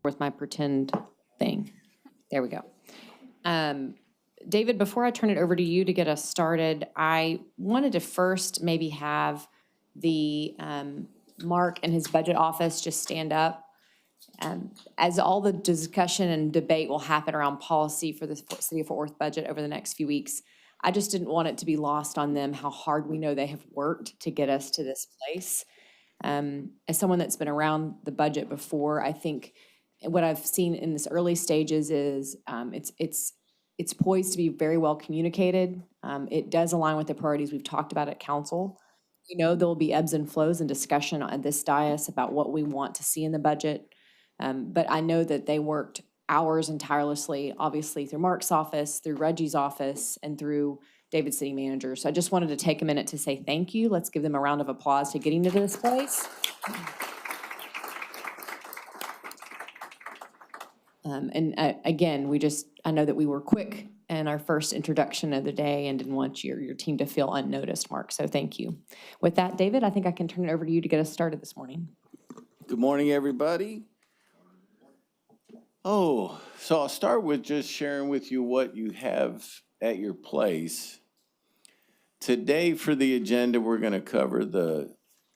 with my pretend thing. There we go. David, before I turn it over to you to get us started, I wanted to first maybe have the Mark and his budget office just stand up. As all the discussion and debate will happen around policy for the City of Fort Worth budget over the next few weeks, I just didn't want it to be lost on them how hard we know they have worked to get us to this place. As someone that's been around the budget before, I think what I've seen in this early stages is it's poised to be very well communicated. It does align with the priorities we've talked about at council. We know there will be ebbs and flows and discussion on this dais about what we want to see in the budget. But I know that they worked hours and tirelessly, obviously through Mark's office, through Reggie's office, and through David's city manager. So I just wanted to take a minute to say thank you. Let's give them a round of applause to getting to this place. Again, I know that we were quick in our first introduction of the day and didn't want your team to feel unnoticed, Mark, so thank you. With that, David, I think I can turn it over to you to get us started this morning. Good morning, everybody. So I'll start with just sharing with you what you have at your place. Today for the agenda, we're going to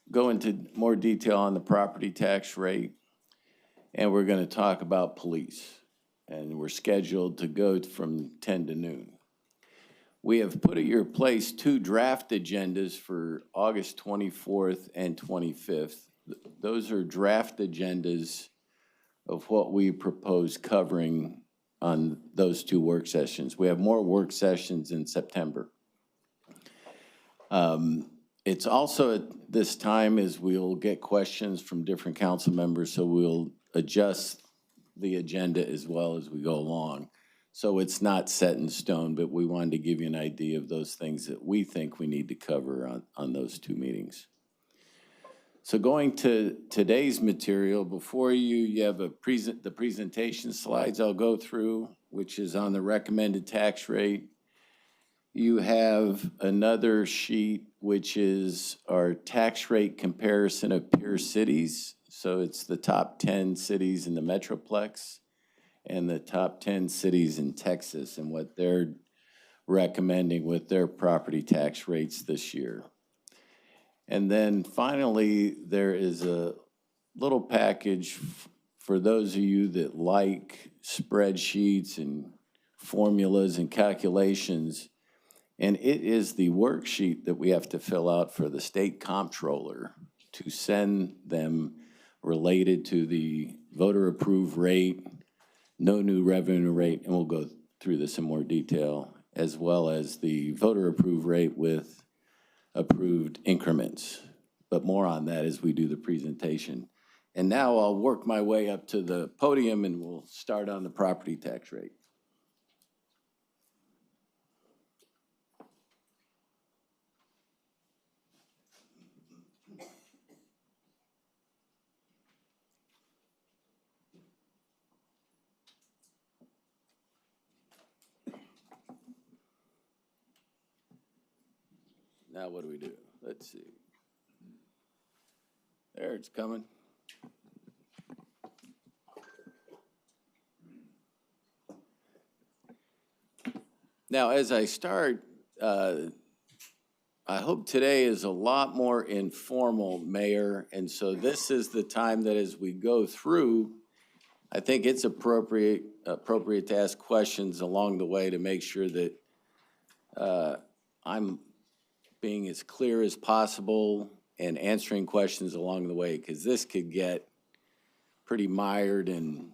go into more detail on the property tax rate, and we're going to talk about police. And we're scheduled to go from 10 to noon. We have put at your place 2 draft agendas for August 24th and 25th. Those are draft agendas of what we propose covering on those 2 work sessions. We have more work sessions in September. It's also at this time as we'll get questions from different council members, so we'll adjust the agenda as well as we go along. So it's not set in stone, but we wanted to give you an idea of those things that we think we need to cover on those 2 meetings. So going to today's material, before you have the presentation slides I'll go through, which is on the recommended tax rate. You have another sheet, which is our tax rate comparison of peer cities. So it's the top 10 cities in the Metroplex and the top 10 cities in Texas and what they're recommending with their property tax rates this year. And then finally, there is a little package for those of you that like spreadsheets and formulas and calculations. And it is the worksheet that we have to fill out for the state comptroller to send them related to the voter approved rate, no new revenue rate, and we'll go through this in more detail, as well as the voter approved rate with approved increments. But more on that as we do the presentation. And now I'll work my way up to the podium and we'll start on the property tax rate. Now what do we do? Let's see. There, it's coming. Now, as I start, I hope today is a lot more informal, Mayor, and so this is the time that as we go through, I think it's appropriate to ask questions along the way to make sure that I'm being as clear as possible and answering questions along the way, because this could get pretty mired in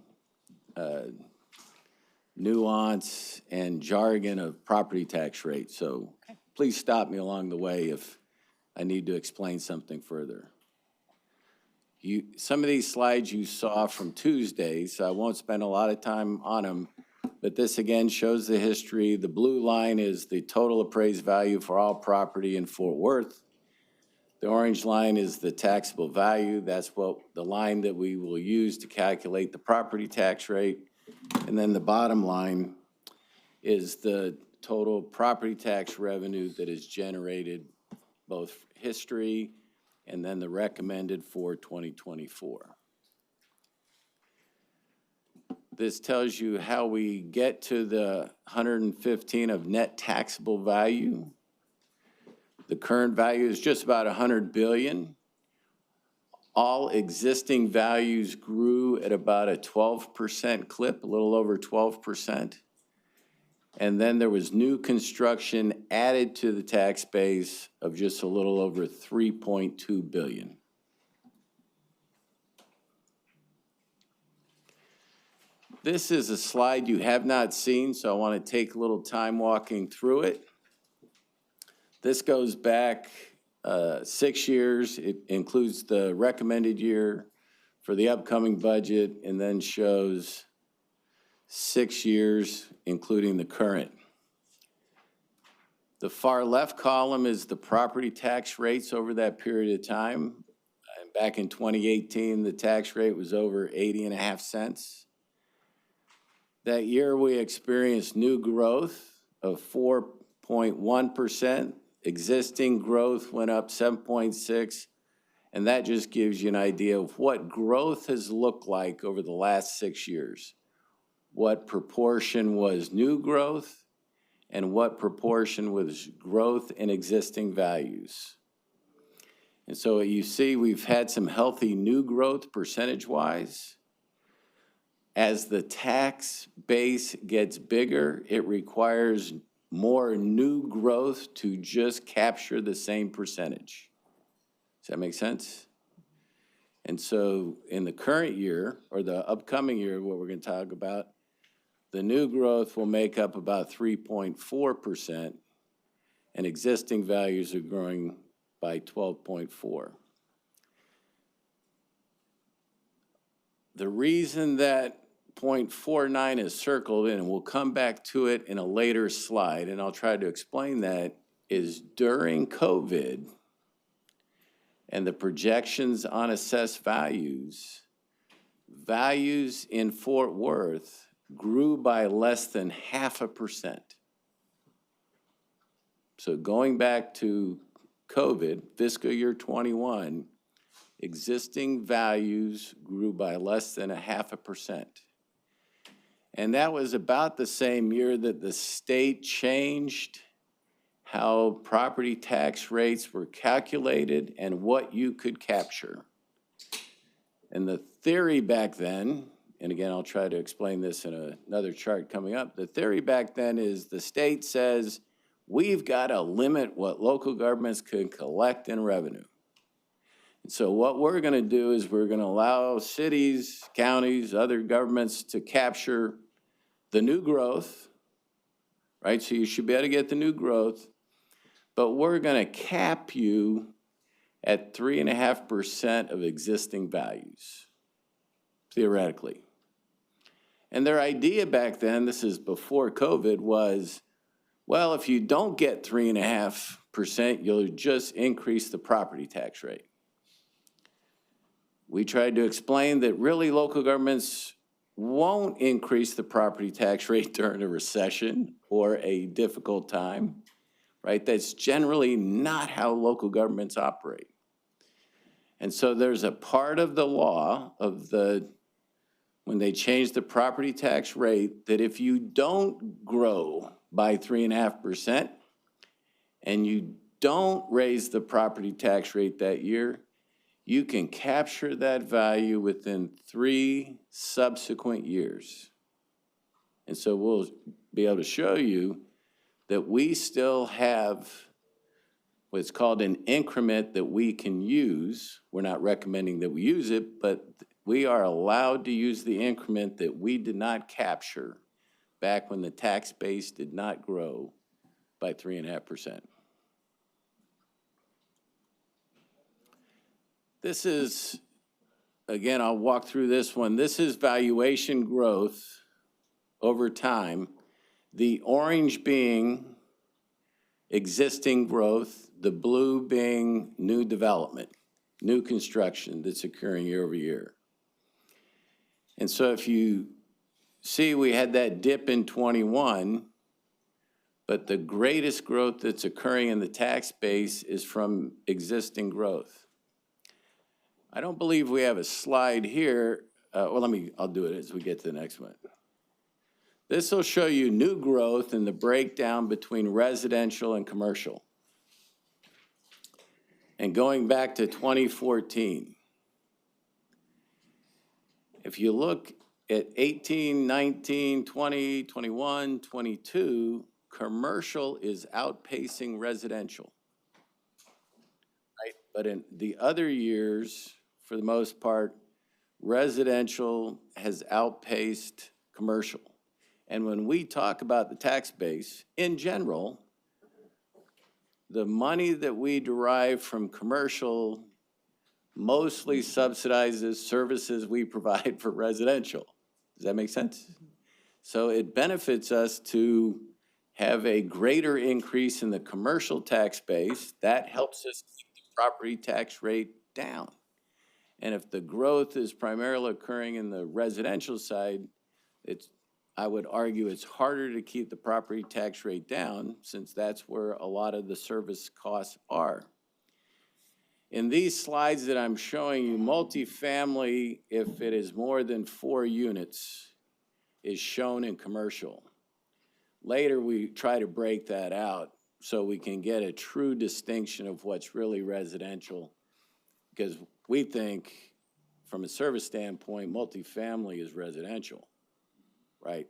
nuance and jargon of property tax rate. So please stop me along the way if I need to explain something further. Some of these slides you saw from Tuesday, so I won't spend a lot of time on them. But this again shows the history. The blue line is the total appraised value for all property in Fort Worth. The orange line is the taxable value. That's the line that we will use to calculate the property tax rate. And then the bottom line is the total property tax revenue that is generated, both history and then the recommended for 2024. This tells you how we get to the 115 of net taxable value. The current value is just about 100 billion. All existing values grew at about a 12% clip, a little over 12%. And then there was new construction added to the tax base of just a little over 3.2 billion. This is a slide you have not seen, so I want to take a little time walking through it. This goes back 6 years. It includes the recommended year for the upcoming budget and then shows 6 years, including the current. The far left column is the property tax rates over that period of time. And back in 2018, the tax rate was over 80.5 cents. That year, we experienced new growth of 4.1%. Existing growth went up 7.6%. And that just gives you an idea of what growth has looked like over the last 6 years. What proportion was new growth and what proportion was growth in existing values. And so you see we've had some healthy new growth percentage-wise. As the tax base gets bigger, it requires more new growth to just capture the same percentage. Does that make sense? And so in the current year, or the upcoming year, what we're going to talk about, the new growth will make up about 3.4%, and existing values are growing by 12.4%. The reason that 0.49 is circled in, and we'll come back to it in a later slide, and I'll try to explain that, is during COVID and the projections on assessed values, values in Fort Worth grew by less than 0.5%. So going back to COVID, fiscal year 21, existing values grew by less than 0.5%. And that was about the same year that the state changed how property tax rates were calculated and what you could capture. And the theory back then, and again, I'll try to explain this in another chart coming up. The theory back then is the state says, we've got to limit what local governments can collect in revenue. And so what we're going to do is we're going to allow cities, counties, other governments to capture the new growth, right? So you should be able to get the new growth, but we're going to cap you at 3.5% of existing values, theoretically. And their idea back then, this is before COVID, was, well, if you don't get 3.5%, you'll just increase the property tax rate. We tried to explain that really local governments won't increase the property tax rate during a recession or a difficult time, right? That's generally not how local governments operate. And so there's a part of the law of when they changed the property tax rate, that if you don't grow by 3.5% and you don't raise the property tax rate that year, you can capture that value within 3 subsequent years. And so we'll be able to show you that we still have what's called an increment that we can use. We're not recommending that we use it, but we are allowed to use the increment that we did not capture back when the tax base did not grow by 3.5%. This is, again, I'll walk through this one. This is valuation growth over time. The orange being existing growth, the blue being new development, new construction that's occurring year over year. And so if you see, we had that dip in 21, but the greatest growth that's occurring in the tax base is from existing growth. I don't believe we have a slide here. I'll do it as we get to the next one. This will show you new growth and the breakdown between residential and commercial. And going back to 2014, if you look at 18, 19, 20, 21, 22, commercial is outpacing residential. Right? But in the other years, for the most part, residential has outpaced commercial. And when we talk about the tax base, in general, the money that we derive from commercial mostly subsidizes services we provide for residential. Does that make sense? So it benefits us to have a greater increase in the commercial tax base. That helps us keep the property tax rate down. And if the growth is primarily occurring in the residential side, I would argue it's harder to keep the property tax rate down since that's where a lot of the service costs are. In these slides that I'm showing you, multifamily, if it is more than 4 units, is shown in commercial. Later, we try to break that out so we can get a true distinction of what's really residential, because we think, from a service standpoint, multifamily is residential, right?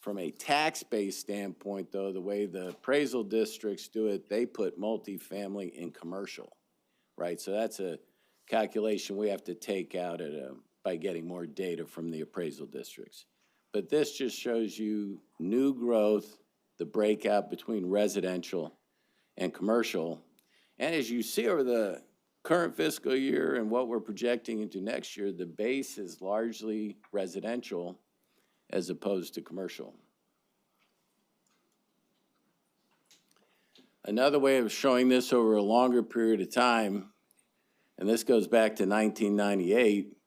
From a tax-based standpoint, though, the way the appraisal districts do it, they put multifamily in commercial, right? So that's a calculation we have to take out by getting more data from the appraisal districts. But this just shows you new growth, the breakout between residential and commercial. And as you see over the current fiscal year and what we're projecting into next year, the base is largely residential as opposed to commercial. Another way of showing this over a longer period of time, and this goes back to 1998,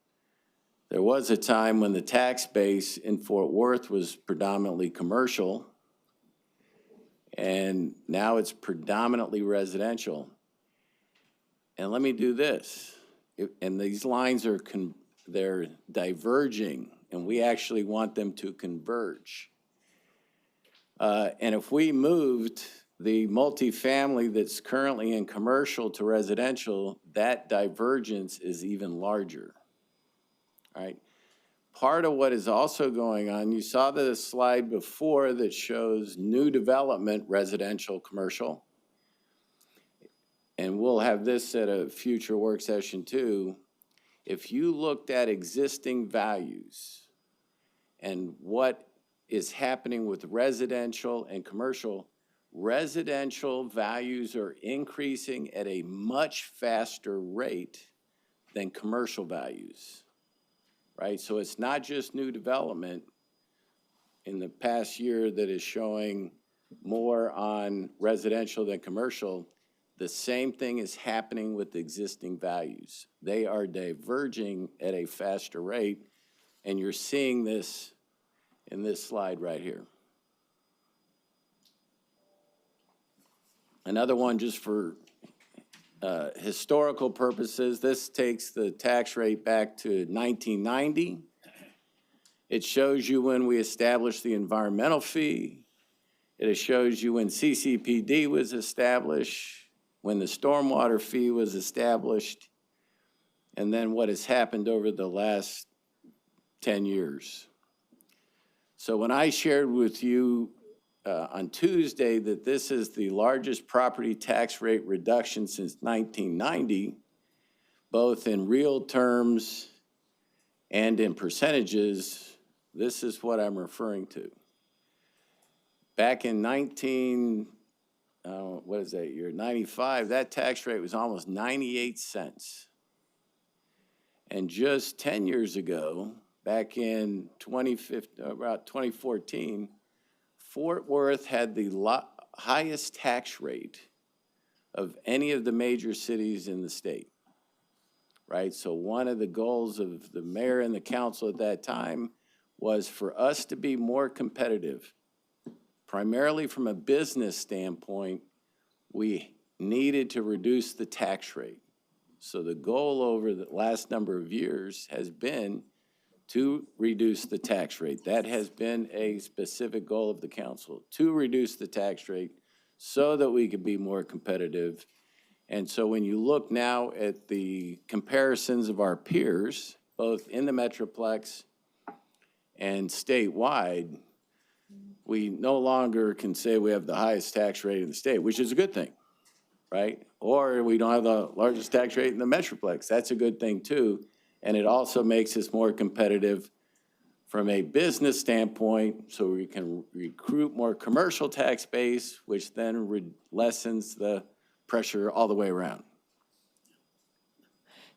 there was a time when the tax base in Fort Worth was predominantly commercial, and now it's predominantly residential. And let me do this, and these lines are they're diverging, and we actually want them to converge. And if we moved the multifamily that's currently in commercial to residential, that divergence is even larger. All right. Part of what is also going on, you saw the slide before that shows new development, residential, commercial. And we'll have this at a future work session too. If you looked at existing values and what is happening with residential and commercial, residential values are increasing at a much faster rate than commercial values. Right, so it's not just new development in the past year that is showing more on residential than commercial. The same thing is happening with existing values. They are diverging at a faster rate, and you're seeing this in this slide right here. Another one just for historical purposes, this takes the tax rate back to 1990. It shows you when we established the environmental fee. It shows you when CCPD was established, when the stormwater fee was established, and then what has happened over the last 10 years. So when I shared with you on Tuesday that this is the largest property tax rate reduction since 1990, both in real terms and in percentages, this is what I'm referring to. Back in 95, that tax rate was almost 98 cents. And just 10 years ago, back in 2014, Fort Worth had the highest tax rate of any of the major cities in the state, right? So one of the goals of the mayor and the council at that time was for us to be more competitive. Primarily from a business standpoint, we needed to reduce the tax rate. So the goal over the last number of years has been to reduce the tax rate. That has been a specific goal of the council, to reduce the tax rate so that we could be more competitive. And so when you look now at the comparisons of our peers, both in the Metroplex and statewide, we no longer can say we have the highest tax rate in the state, which is a good thing, right? Or we don't have the largest tax rate in the Metroplex. That's a good thing too. And it also makes us more competitive from a business standpoint, so we can recruit more commercial tax base, which then lessens the pressure all the way around.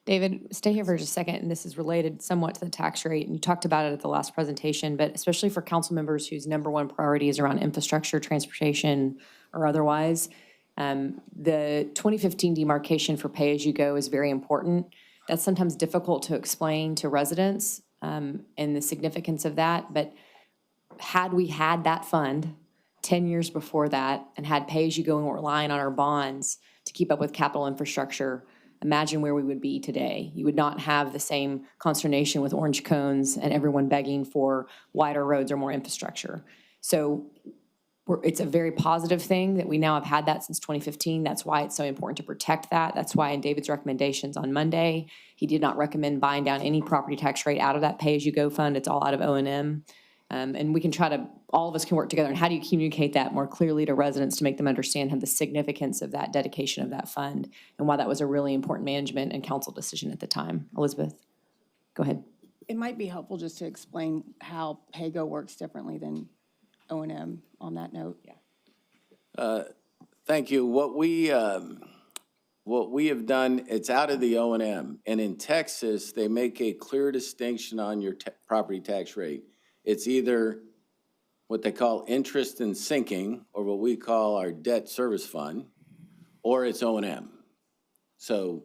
David, stay here for just a second, and this is related somewhat to the tax rate, and you talked about it at the last presentation, but especially for council members whose number one priority is around infrastructure, transportation, or otherwise, the 2015 demarcation for pay-as-you-go is very important. That's sometimes difficult to explain to residents, and the significance of that, but had we had that fund 10 years before that and had pay-as-you-go and we're relying on our bonds to keep up with capital infrastructure, imagine where we would be today. You would not have the same consternation with orange cones and everyone begging for wider roads or more infrastructure. So it's a very positive thing that we now have had that since 2015. That's why it's so important to protect that. That's why in David's recommendations on Monday, he did not recommend buying down any property tax rate out of that pay-as-you-go fund. It's all out of O&M. And we can try to, all of us can work together. And how do you communicate that more clearly to residents to make them understand the significance of that dedication of that fund and why that was a really important management and council decision at the time? Elizabeth, go ahead. It might be helpful just to explain how PAYGO works differently than O&M on that note. Yeah. Thank you. What we have done, it's out of the O&M. And in Texas, they make a clear distinction on your property tax rate. It's either what they call interest and sinking, or what we call our debt service fund, or it's O&M. So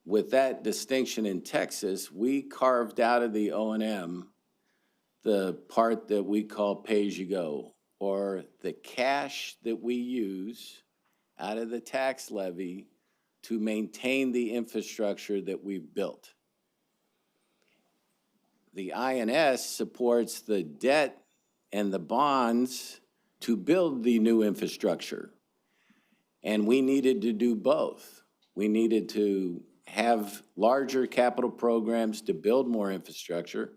with that distinction in Texas, we carved out of the O&M the part that we call pay-as-you-go, or the cash that we use out of the tax levy to maintain the infrastructure that we've built. The INS supports the debt and the bonds to build the new infrastructure. And we needed to do both. We needed to have larger capital programs to build more infrastructure.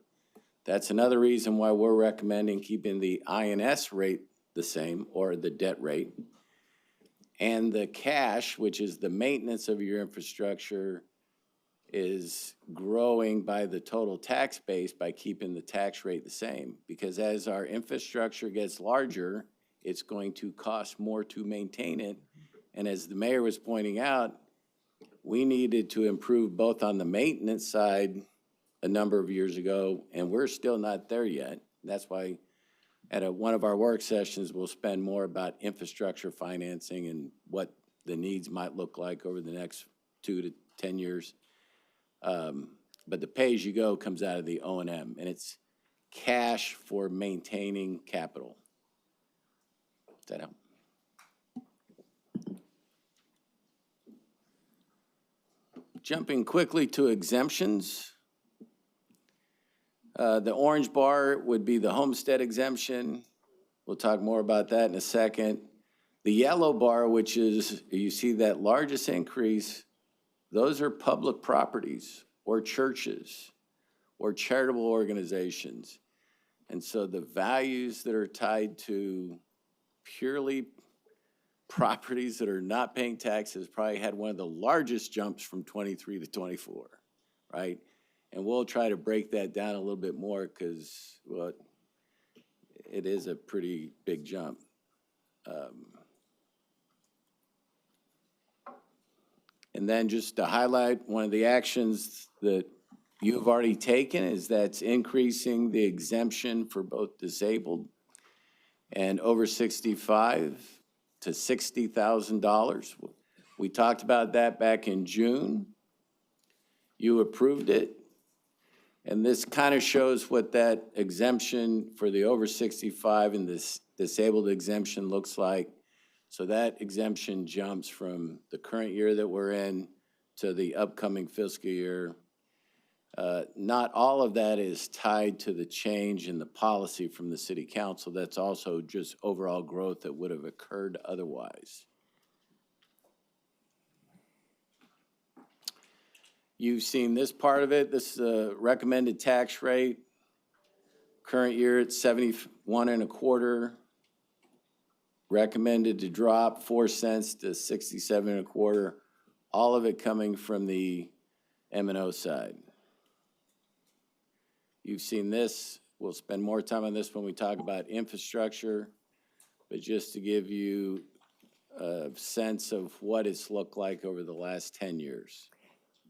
That's another reason why we're recommending keeping the INS rate the same, or the debt rate. And the cash, which is the maintenance of your infrastructure, is growing by the total tax base by keeping the tax rate the same. Because as our infrastructure gets larger, it's going to cost more to maintain it. And as the mayor was pointing out, we needed to improve both on the maintenance side a number of years ago, and we're still not there yet. That's why at one of our work sessions, we'll spend more about infrastructure financing and what the needs might look like over the next 2 to 10 years. But the pay-as-you-go comes out of the O&M, and it's cash for maintaining capital. Does that help? Jumping quickly to exemptions. The orange bar would be the homestead exemption. We'll talk more about that in a second. The yellow bar, which is, you see that largest increase, those are public properties or churches or charitable organizations. And so the values that are tied to purely properties that are not paying taxes probably had one of the largest jumps from 23 to 24, right? And we'll try to break that down a little bit more because, well, it is a pretty big jump. And then just to highlight, one of the actions that you've already taken is that's increasing the exemption for both disabled and over 65 to $60,000. We talked about that back in June. You approved it. And this kind of shows what that exemption for the over 65 and this disabled exemption looks like. So that exemption jumps from the current year that we're in to the upcoming fiscal year. Not all of that is tied to the change in the policy from the city council. That's also just overall growth that would have occurred otherwise. You've seen this part of it. This is a recommended tax rate. Current year it's 71.25. Recommended to drop 4 cents to 67.25. All of it coming from the M&O side. You've seen this. We'll spend more time on this when we talk about infrastructure, but just to give you a sense of what it's looked like over the last 10 years.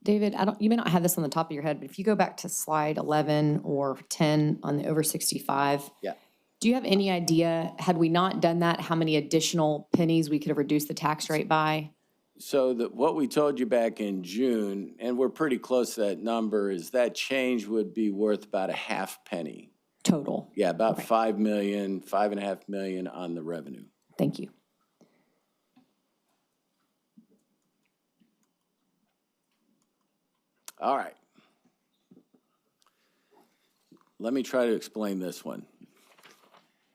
David, you may not have this on the top of your head, but if you go back to slide 11 or 10 on the over 65. Yeah. Do you have any idea, had we not done that, how many additional pennies we could have reduced the tax rate by? So what we told you back in June, and we're pretty close to that number, is that change would be worth about a half penny. Total? Yeah, about Okay. 5 million, 5.5 million on the revenue. Thank you. All right. Let me try to explain this one.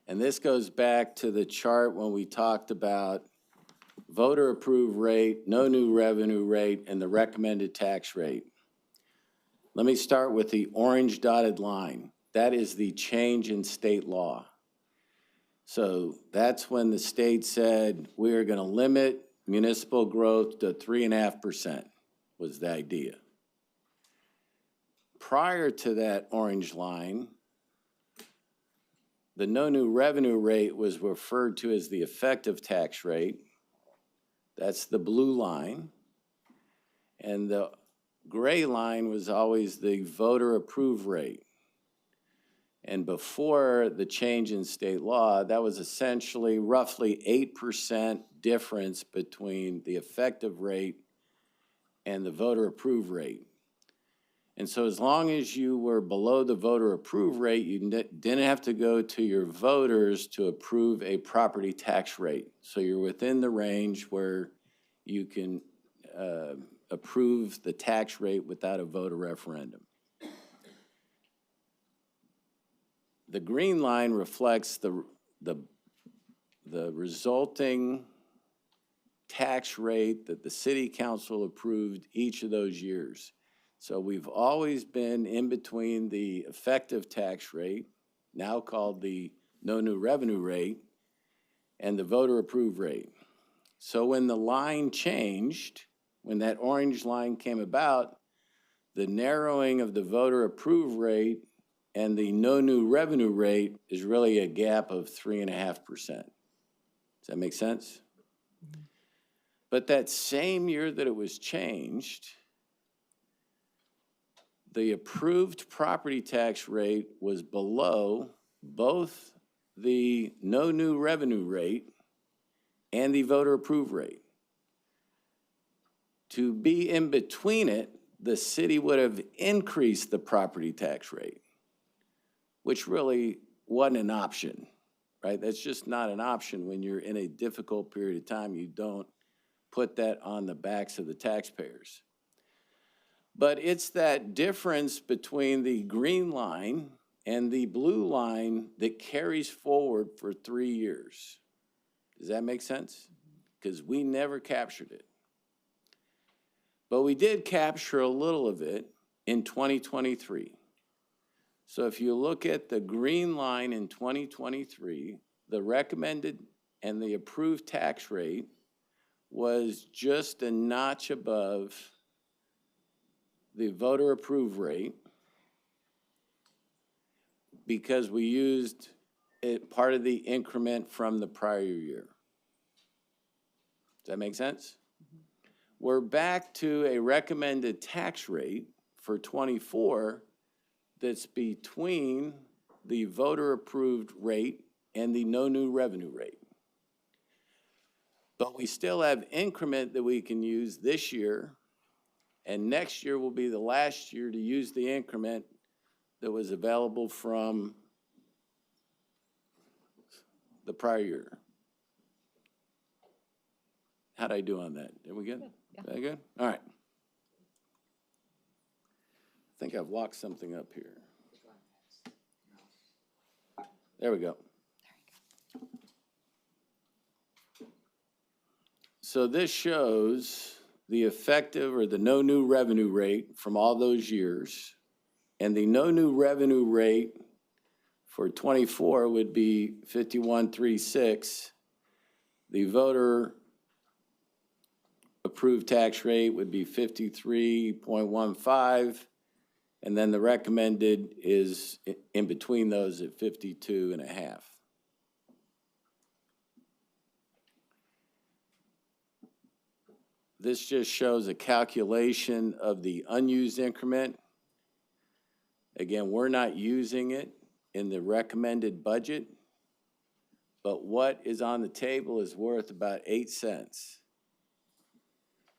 And this goes back to the chart when we talked about voter approved rate, no new revenue rate, and the recommended tax rate. Let me start with the orange dotted line. That is the change in state law. So that's when the state said we are going to limit municipal growth to 3.5% was the idea. Prior to that orange line, the no new revenue rate was referred to as the effective tax rate. That's the blue line. And the gray line was always the voter approved rate. And before the change in state law, that was essentially roughly 8% difference between the effective rate and the voter approved rate. And so as long as you were below the voter approved rate, you didn't have to go to your voters to approve a property tax rate. So you're within the range where you can approve the tax rate without a voter referendum. The green line reflects the resulting tax rate that the city council approved each of those years. So we've always been in between the effective tax rate, now called the no new revenue rate, and the voter approved rate. So when the line changed, when that orange line came about, the narrowing of the voter approved rate and the no new revenue rate is really a gap of 3.5%. Does that make sense? But that same year that it was changed, the approved property tax rate was below both the no new revenue rate and the voter approved rate. To be in between it, the city would have increased the property tax rate, which really wasn't an option, right? That's just not an option when you're in a difficult period of time. You don't put that on the backs of the taxpayers. But it's that difference between the green line and the blue line that carries forward for 3 years. Does that make sense? Because we never captured it. But we did capture a little of it in 2023. So if you look at the green line in 2023, the recommended and the approved tax rate was just a notch above the voter approved rate because we used it part of the increment from the prior year. Does that make sense? We're back to a recommended tax rate for 24 that's between the voter approved rate and the no new revenue rate. But we still have increment that we can use this year, and next year will be the last year to use the increment that was available from the prior year. How'd I do on that? Did we good? Yeah. That good? All right. I think I've locked something up here. There we go. So this shows the effective or the no new revenue rate from all those years. And the no new revenue rate for 24 would be 51.36. The voter approved tax rate would be 53.15. And then the recommended is in between those at 52.5. This just shows a calculation of the unused increment. Again, we're not using it in the recommended budget, but what is on the table is worth about 8 cents.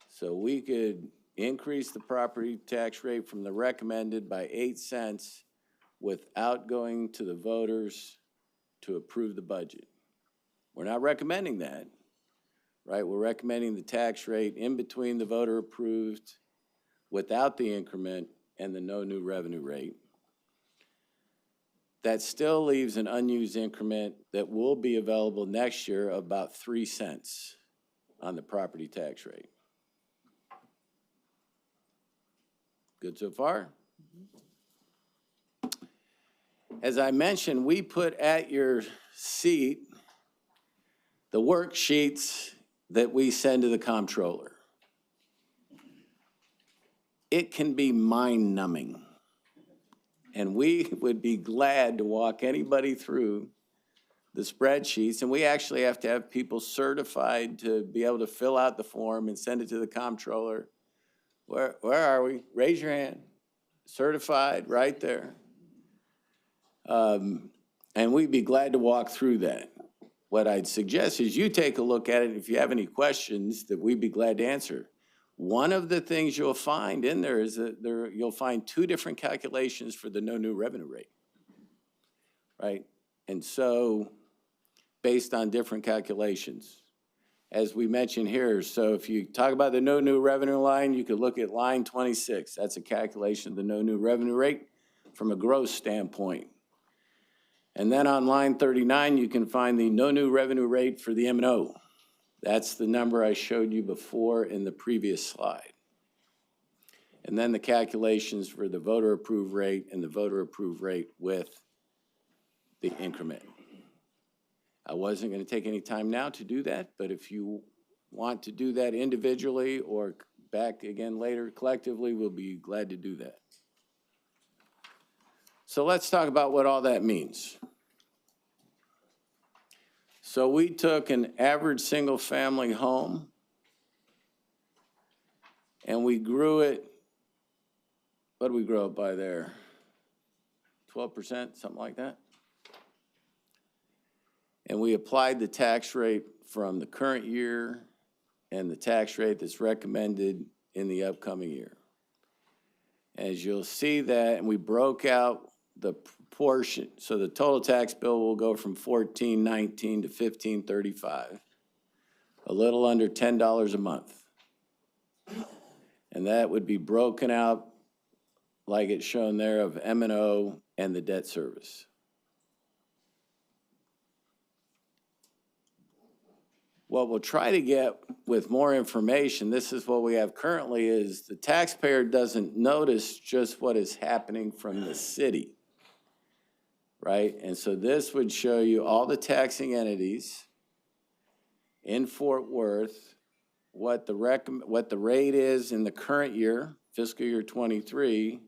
So we could increase the property tax rate from the recommended by 8 cents without going to the voters to approve the budget. We're not recommending that, right? We're recommending the tax rate in between the voter approved without the increment and the no new revenue rate. That still leaves an unused increment that will be available next year of about 3 cents on the property tax rate. Good so far? As I mentioned, we put at your seat the worksheets that we send to the comptroller. It can be mind-numbing. And we would be glad to walk anybody through the spreadsheets. And we actually have to have people certified to be able to fill out the form and send it to the comptroller. Where are we? Raise your hand. Certified, right there. And we'd be glad to walk through that. What I'd suggest is you take a look at it. If you have any questions that we'd be glad to answer. One of the things you'll find in there is that you'll find 2 different calculations for the no new revenue rate, right? And so based on different calculations. As we mentioned here, so if you talk about the no new revenue line, you could look at line 26. That's a calculation of the no new revenue rate from a gross standpoint. And then on line 39, you can find the no new revenue rate for the M&O. That's the number I showed you before in the previous slide. And then the calculations for the voter approved rate and the voter approved rate with the increment. I wasn't going to take any time now to do that, but if you want to do that individually or back again later collectively, we'll be glad to do that. So let's talk about what all that means. So we took an average single family home and we grew it, what did we grow it by there? 12%, something like that? And we applied the tax rate from the current year and the tax rate that's recommended in the upcoming year. As you'll see that, and we broke out the proportion, so the total tax bill will go from $14.19 to $15.35, a little under $10 a month. And that would be broken out like it's shown there of M&O and the debt service. What we'll try to get with more information, this is what we have currently, is the taxpayer doesn't notice just what is happening from the city, right? And so this would show you all the taxing entities in Fort Worth, what the rate is in the current year, fiscal year 23,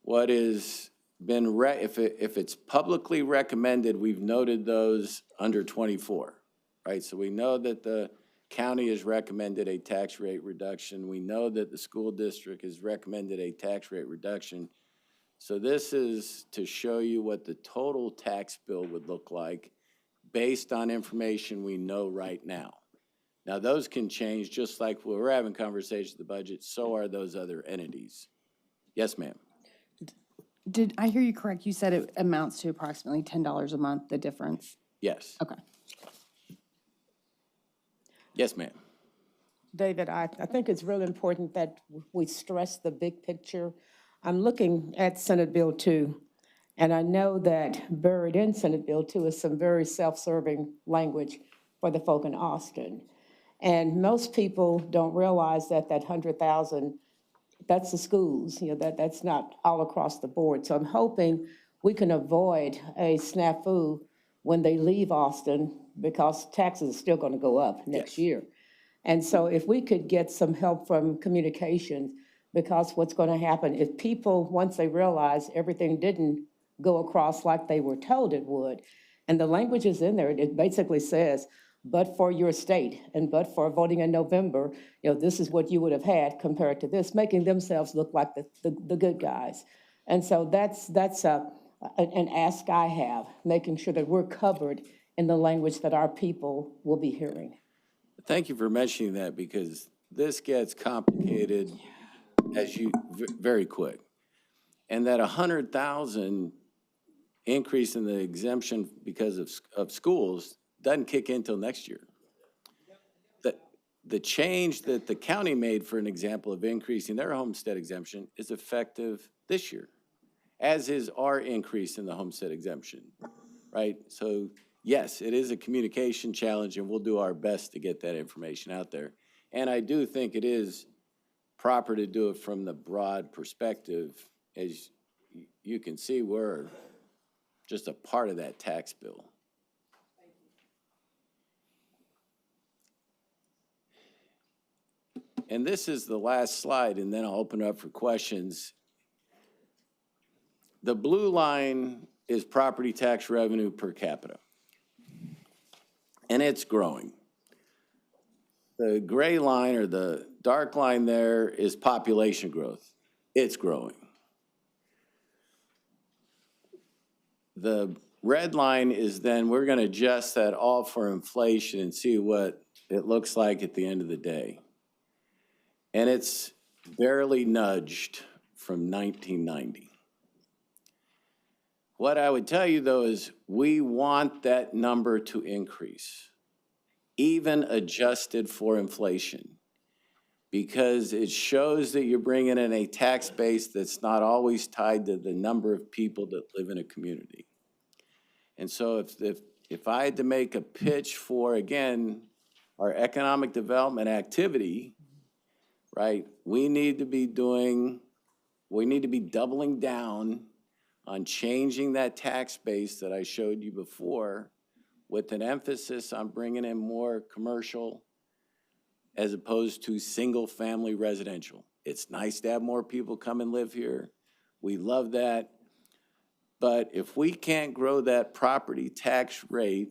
what is been, if it's publicly recommended, we've noted those under 24. Right, so we know that the county has recommended a tax rate reduction. We know that the school district has recommended a tax rate reduction. So this is to show you what the total tax bill would look like based on information we know right now. Now those can change just like we're having conversations of the budget, so are those other entities. Yes, ma'am. Did I hear you correct? You said it amounts to approximately $10 a month, the difference? Yes. Okay. Yes, ma'am. David, I think it's really important that we stress the big picture I'm looking at Senate Bill 2, and I know that buried in Senate Bill 2 is some very self-serving language for the folk in Austin. And most people don't realize that that 100,000, that's the schools, that's not all across the board. So I'm hoping we can avoid a snafu when they leave Austin, because taxes are still going to go up next year. And so if we could get some help from communications, because what's going to happen if people, once they realize everything didn't go across like they were told it would, and the language is in there, it basically says, but for your state and but for voting in November, this is what you would have had compared to this, making themselves look like the good guys. And so that's an ask I have, making sure that we're covered in the language that our people will be hearing. Thank you for mentioning that, because this gets complicated very quick. And that 100,000 increase in the exemption because of schools doesn't kick in till next year. The change that the county made, for an example, of increasing their homestead exemption is effective this year, as is our increase in the homestead exemption, right? So yes, it is a communication challenge, and we'll do our best to get that information out there. And I do think it is proper to do it from the broad perspective. As you can see, we're just a part of that tax bill. And this is the last slide, and then I'll open up for questions. The blue line is property tax revenue per capita, and it's growing. The gray line, or the dark line there, is population growth. It's growing. The red line is then, we're going to adjust that all for inflation and see what it looks like at the end of the day. And it's barely nudged from 1990. What I would tell you, though, is we want that number to increase, even adjusted for inflation, because it shows that you're bringing in a tax base that's not always tied to the number of people that live in a community. And so if I had to make a pitch for, again, our economic development activity, right, we need to be doubling down on changing that tax base that I showed you before, with an emphasis on bringing in more commercial as opposed to single-family residential. It's nice to have more people come and live here. We love that. But if we can't grow that property tax rate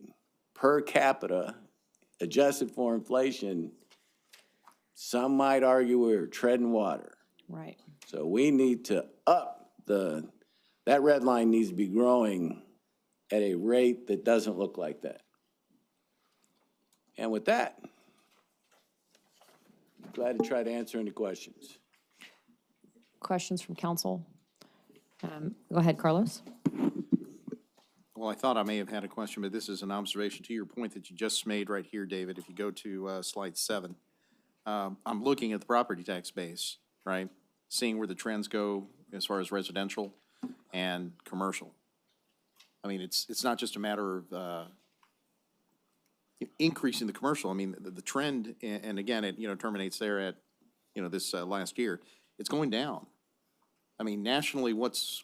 per capita, adjusted for inflation, some might argue we're treading water. Right. So we need to up that red line needs to be growing at a rate that doesn't look like that. And with that, glad to try to answer any questions. Questions from council? Go ahead, Carlos. Well, I thought I may have had a question, but this is an observation to your point that you just made right here, David. If you go to slide 7, I'm looking at the property tax base, right? Seeing where the trends go as far as residential and commercial. I mean, it's not just a matter of increasing the commercial. I mean, the trend, and again, it terminates there at this last year. It's going down. I mean, nationally, what's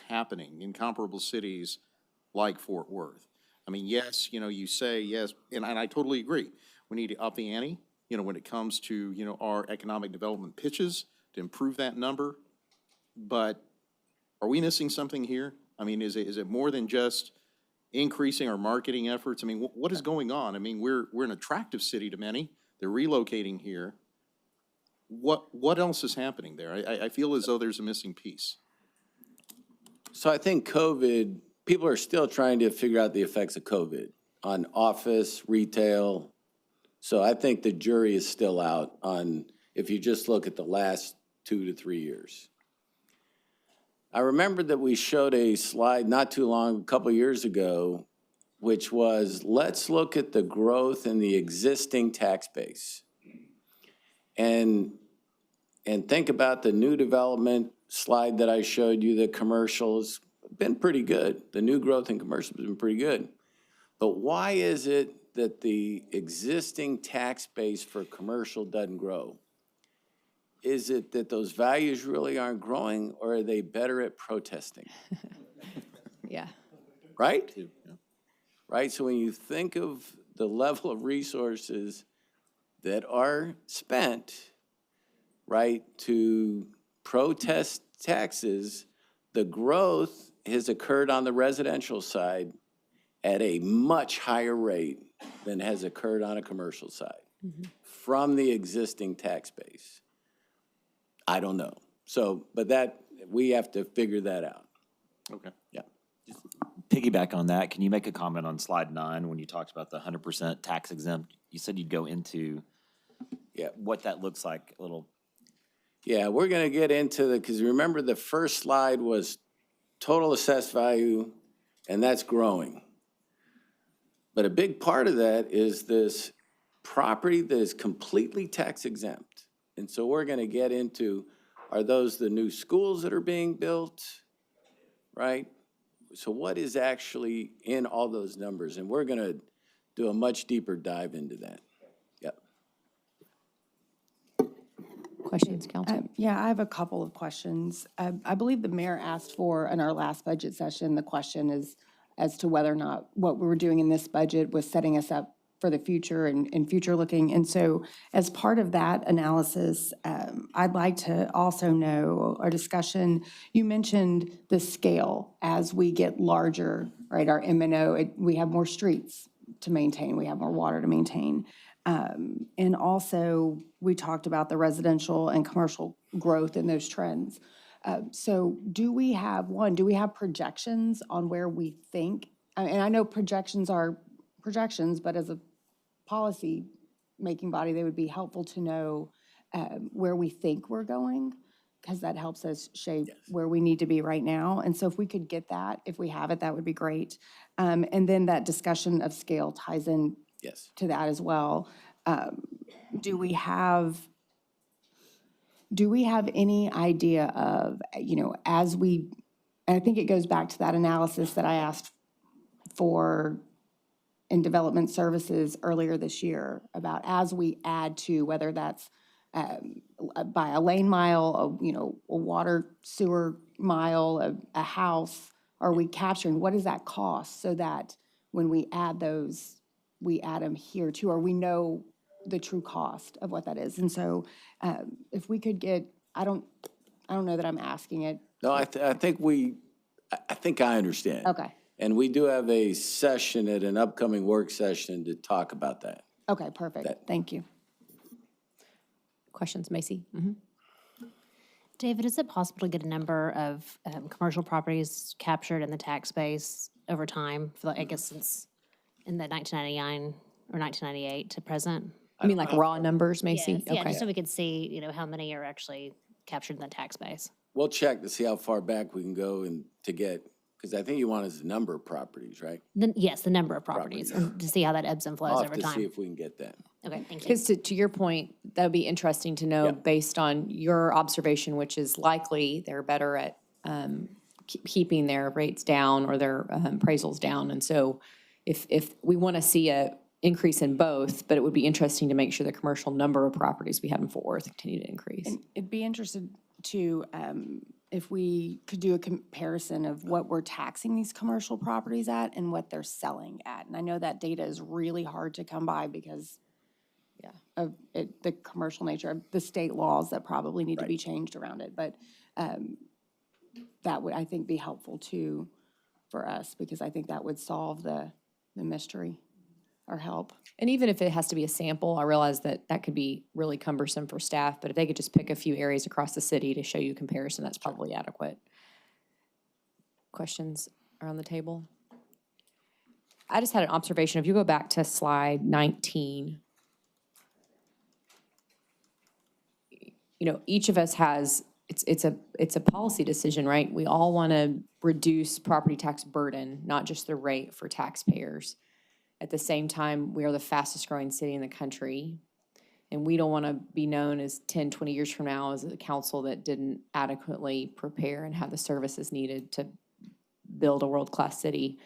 happening in comparable cities like Fort Worth? I mean, yes, you say yes, and I totally agree. We need to up the ante, when it comes to, our economic development pitches to improve that number. But are we missing something here? I mean, is it more than just increasing our marketing efforts? I mean, what is going on? I mean, we're an attractive city to many. They're relocating here. What else is happening there? I feel as though there's a missing piece. So I think COVID, people are still trying to figure out the effects of COVID on office, retail. So I think the jury is still out on, if you just look at the last 2 to 3 years. I remember that we showed a slide not too long, a couple years ago, which was, let's look at the growth in the existing tax base and think about the new development slide that I showed you, the commercials been pretty good. The new growth in commercial has been pretty good. But why is it that the existing tax base for commercial doesn't grow? Is it that those values really aren't growing, or are they better at protesting? Yeah. Right? Right, so when you think of the level of resources that are spent, right, to protest taxes, the growth has occurred on the residential side at a much higher rate than has occurred on a commercial side from the existing tax base. I don't know. So, but that, we have to figure that out. Okay. Yeah. Piggyback on that, can you make a comment on slide 9 when you talked about the 100% tax exempt? You said you'd go into what that looks like a little. Yeah, we're going to get into the, because remember the first slide was total assessed value, and that's growing. But a big part of that is this property that is completely tax exempt. And so we're going to get into, are those the new schools that are being built, right? So what is actually in all those numbers? And we're going to do a much deeper dive into that. Yep. Questions, council? Yeah, I have a couple of questions. I believe the mayor asked for, in our last budget session, the question is as to whether or not what we were doing in this budget was setting us up for the future and future looking. And so as part of that analysis, I'd like to also know our discussion, you mentioned the scale as we get larger, right? Our MNO, we have more streets to maintain, we have more water to maintain. And also, we talked about the residential and commercial growth in those trends. So do we have projections on where we think, and I know projections are projections, but as a policy-making body, they would be helpful to know where we think we're going, because that helps us shape where we need to be right now. And so if we could get that, if we have it, that would be great. And then that discussion of scale ties in Yes. to that as well. Do we have any idea of, as we, and I think it goes back to that analysis that I asked for in development services earlier this year about as we add to, whether that's by a lane mile, a water sewer mile, a house, are we capturing, what does that cost, so that when we add those, we add them here too, or we know the true cost of what that is. And so if we could get, I don't know that I'm asking it. No, I think I understand. Okay. And we do have a session at an upcoming work session to talk about that. Okay, perfect. Thank you. Questions, Macy? David, is it possible to get a number of commercial properties captured in the tax base over time, for I guess since in the 1999 or 1998 to present? I mean, like raw numbers, Macy? Yes, yeah, Okay. just so we could see, how many are actually captured in the tax base. We'll check to see how far back we can go and to get, because I think you want is the number of properties, right? Yes, the number of properties, and to see how that ebbs and flows I'll over have to see time. if we can get that. Okay, thank you. Because to your point, that would be interesting to know, Yeah. based on your observation, which is likely they're better at keeping their rates down or their appraisals down. And so if we want to see a increase in both, but it would be interesting to make sure the commercial number of properties we have in Fort Worth continue to increase. And it'd be interested to, if we could do a comparison of what we're taxing these commercial properties at and what they're selling at. And I know that data is really hard to come by because of the commercial nature of the state laws that probably need to be changed around it. But that would, I think, be helpful too for us, because I think that would solve the mystery or help. And even if it has to be a sample, I realize that that could be really cumbersome for staff, but if they could just pick a few areas across the city to show you a comparison, that's probably adequate. Questions around the table? I just had an observation. If you go back to slide 19, each of us has, it's a policy decision, right? We all want to reduce property tax burden, not just the rate for taxpayers. At the same time, we are the fastest growing city in the country. And we don't want to be known as 10, 20 years from now as a council that didn't adequately prepare and have the services needed to build a world-class city.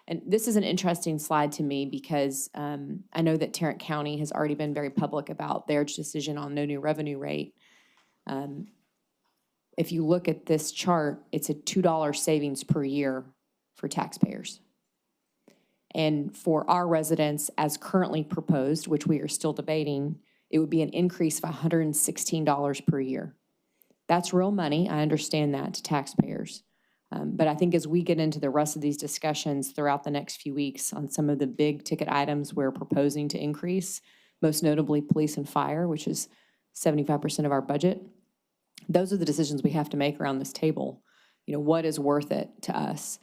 And this is an interesting slide to me because I know that Tarrant County has already been very public about their decision on no new revenue rate. If you look at this chart, it's a $2 savings per year for taxpayers. And for our residents, as currently proposed, which we are still debating, it would be an increase of $116 per year. That's real money, I understand that, to taxpayers. But I think as we get into the rest of these discussions throughout the next few weeks on some of the big ticket items we're proposing to increase, most notably police and fire, which is 75% of our budget, those are the decisions we have to make around this table. You know, what is worth it to us?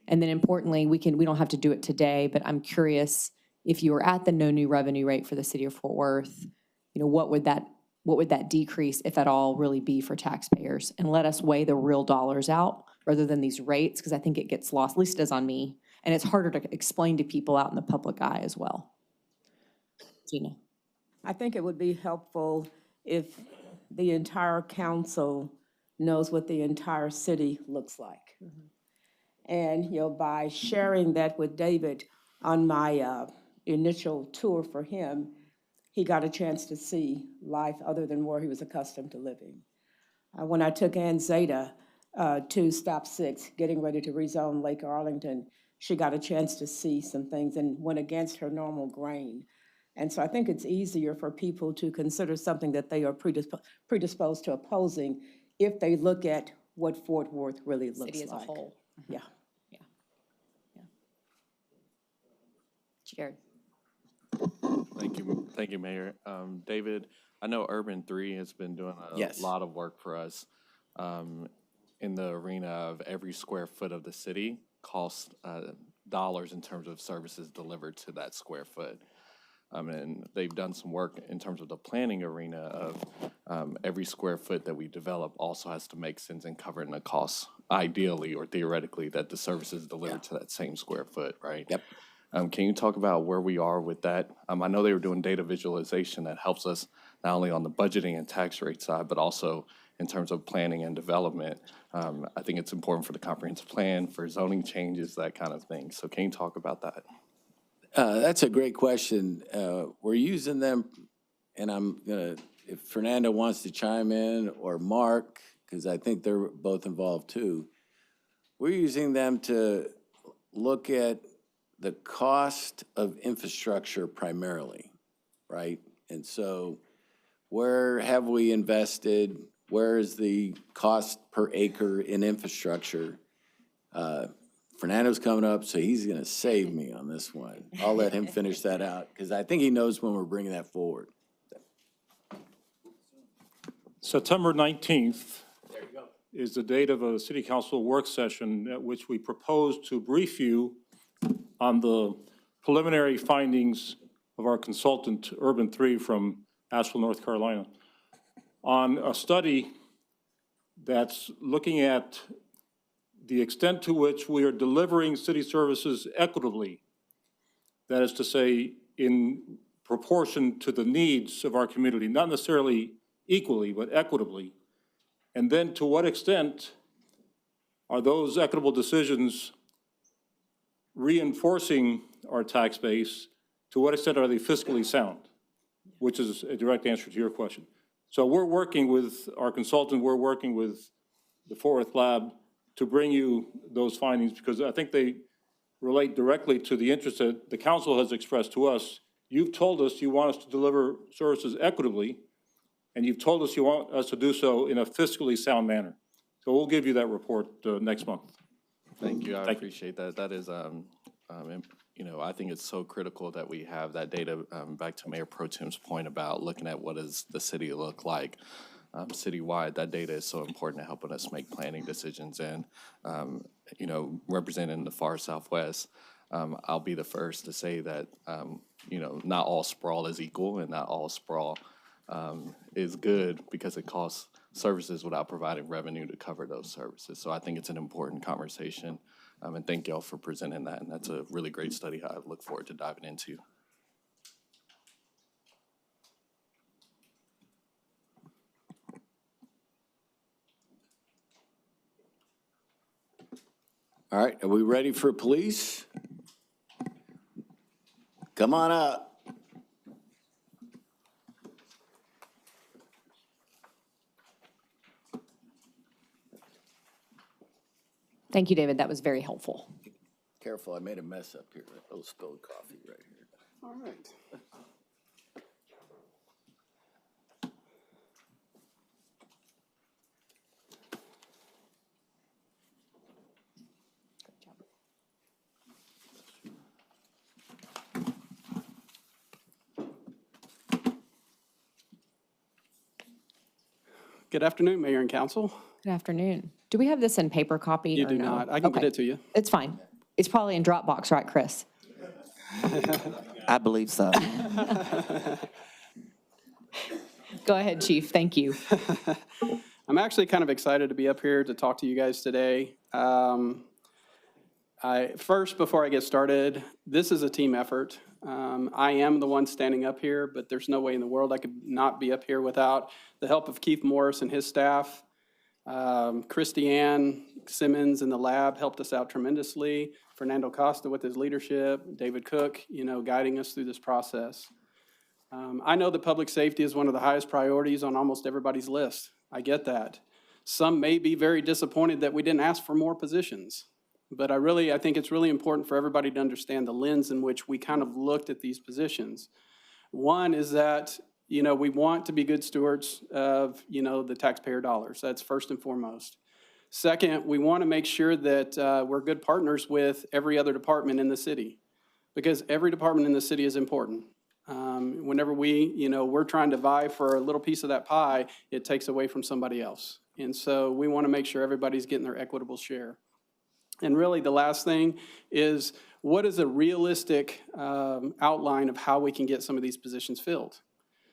And then importantly, we don't have to do it today, but I'm curious, if you were at the no new revenue rate for the city of Fort Worth, you know, what would that decrease, if at all, really be for taxpayers? And let us weigh the real dollars out rather than these rates, because I think it gets lost, at least it does on me. And it's harder to explain to people out in the public eye as well. Gina. I think it would be helpful if the entire council knows what the entire city looks like. And, you know, by sharing that with David on my initial tour for him, he got a chance to see life other than where he was accustomed to living. When I took Ann Zeta to Stop 6, getting ready to rezone Lake Arlington, she got a chance to see some things and went against her normal grain. And so I think it's easier for people to consider something that they are predisposed to opposing if they look at what Fort Worth really looks like. City as a whole. Yeah. Jared. Thank you, Mayor. David, I know Urban 3 has been doing a Yes. lot of work for us in the arena of every square foot of the city costs dollars in terms of services delivered to that square foot. And they've done some work in terms of the planning arena of every square foot that we develop also has to make sense in covering the costs, ideally or theoretically, that the services delivered to that same square foot, right? Yep. Can you talk about where we are with that? I know they were doing data visualization that helps us not only on the budgeting and tax rate side, but also in terms of planning and development. I think it's important for the comprehensive plan, for zoning changes, that kind of thing. So can you talk about that? That's a great question. We're using them, and I'm gonna, if Fernando wants to chime in, or Mark, because I think they're both involved too. We're using them to look at the cost of infrastructure primarily, right? And so where have we invested? Where is the cost per acre in infrastructure? Fernando's coming up, so he's gonna save me on this one. I'll let him finish that out, because I think he knows when we're bringing that forward. September 19th is the date of a city council work session at which we propose to brief you on the preliminary findings of our consultant, Urban 3 from Asheville, North Carolina, on a study that's looking at the extent to which we are delivering city services equitably. That is to say, in proportion to the needs of our community, not necessarily equally, but equitably. And then to what extent are those equitable decisions reinforcing our tax base? To what extent are they fiscally sound? Which is a direct answer to your question. So we're working with our consultant, we're working with the Fort Worth Lab to bring you those findings, because I think they relate directly to the interest that the council has expressed to us. You've told us you want us to deliver services equitably, and you've told us you want us to do so in a fiscally sound manner. So we'll give you that report next month. Thank you. I appreciate that. That is, you know, I think it's so critical that we have that data. Back to Mayor Pro Tem's point about looking at what does the city look like citywide. That data is so important to helping us make planning decisions. And, you know, representing the far Southwest, I'll be the first to say that, you know, not all sprawl is equal, and not all sprawl is good, because it costs services without providing revenue to cover those services. So I think it's an important conversation, and thank y'all for presenting that. And that's a really great study I look forward to diving into. All right, are we ready for police? Come on up. Thank you, David. That was very helpful. Careful, I made a mess up here. A little spilled coffee right here. All right. Good afternoon, Mayor and Council. Good afternoon. Do we have this in paper copy You or do no? not. I can get Okay. it to you. It's fine. It's probably in Dropbox, right, Chris? I believe so. Go ahead, Chief. Thank you. I'm actually kind of excited to be up here to talk to you guys today. First, before I get started, this is a team effort. I am the one standing up here, but there's no way in the world I could not be up here without the help of Keith Morris and his staff. Christiane Simmons in the lab helped us out tremendously. Fernando Costa with his leadership, David Cook, guiding us through this process. I know that public safety is one of the highest priorities on almost everybody's list. I get that. Some may be very disappointed that we didn't ask for more positions. But I think it's really important for everybody to understand the lens in which we kind of looked at these positions. One is that, we want to be good stewards of, the taxpayer dollars. That's first and foremost. Second, we want to make sure that we're good partners with every other department in the city, because every department in the city is important. Whenever we're trying to vie for a little piece of that pie, it takes away from somebody else. And so we want to make sure everybody's getting their equitable share. And really, the last thing is, what is a realistic outline of how we can get some of these positions filled?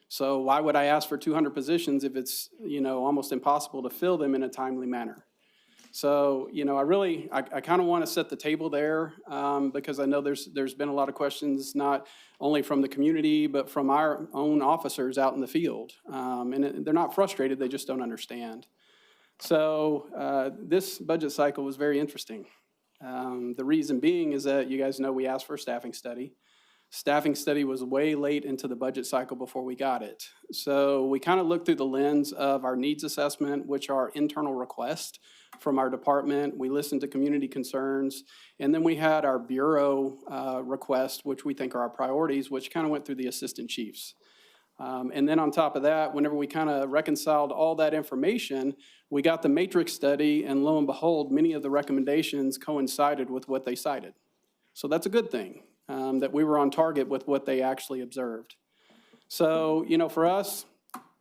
So why would I ask for 200 positions if it's, almost impossible to fill them in a timely manner? So, I kind of want to set the table there because I know there's been a lot of questions, not only from the community, but from our own officers out in the field. And they're not frustrated, they just don't understand. So this budget cycle was very interesting. The reason being is that you guys know we asked for a staffing study. Staffing study was way late into the budget cycle before we got it. So we kind of looked through the lens of our needs assessment, which are internal requests from our department. We listened to community concerns. And then we had our bureau request, which we think are our priorities, which kind of went through the assistant chiefs. And then on top of that, whenever we kind of reconciled all that information, we got the matrix study, and lo and behold, many of the recommendations coincided with what they cited. So that's a good thing, that we were on target with what they actually observed. So, for us,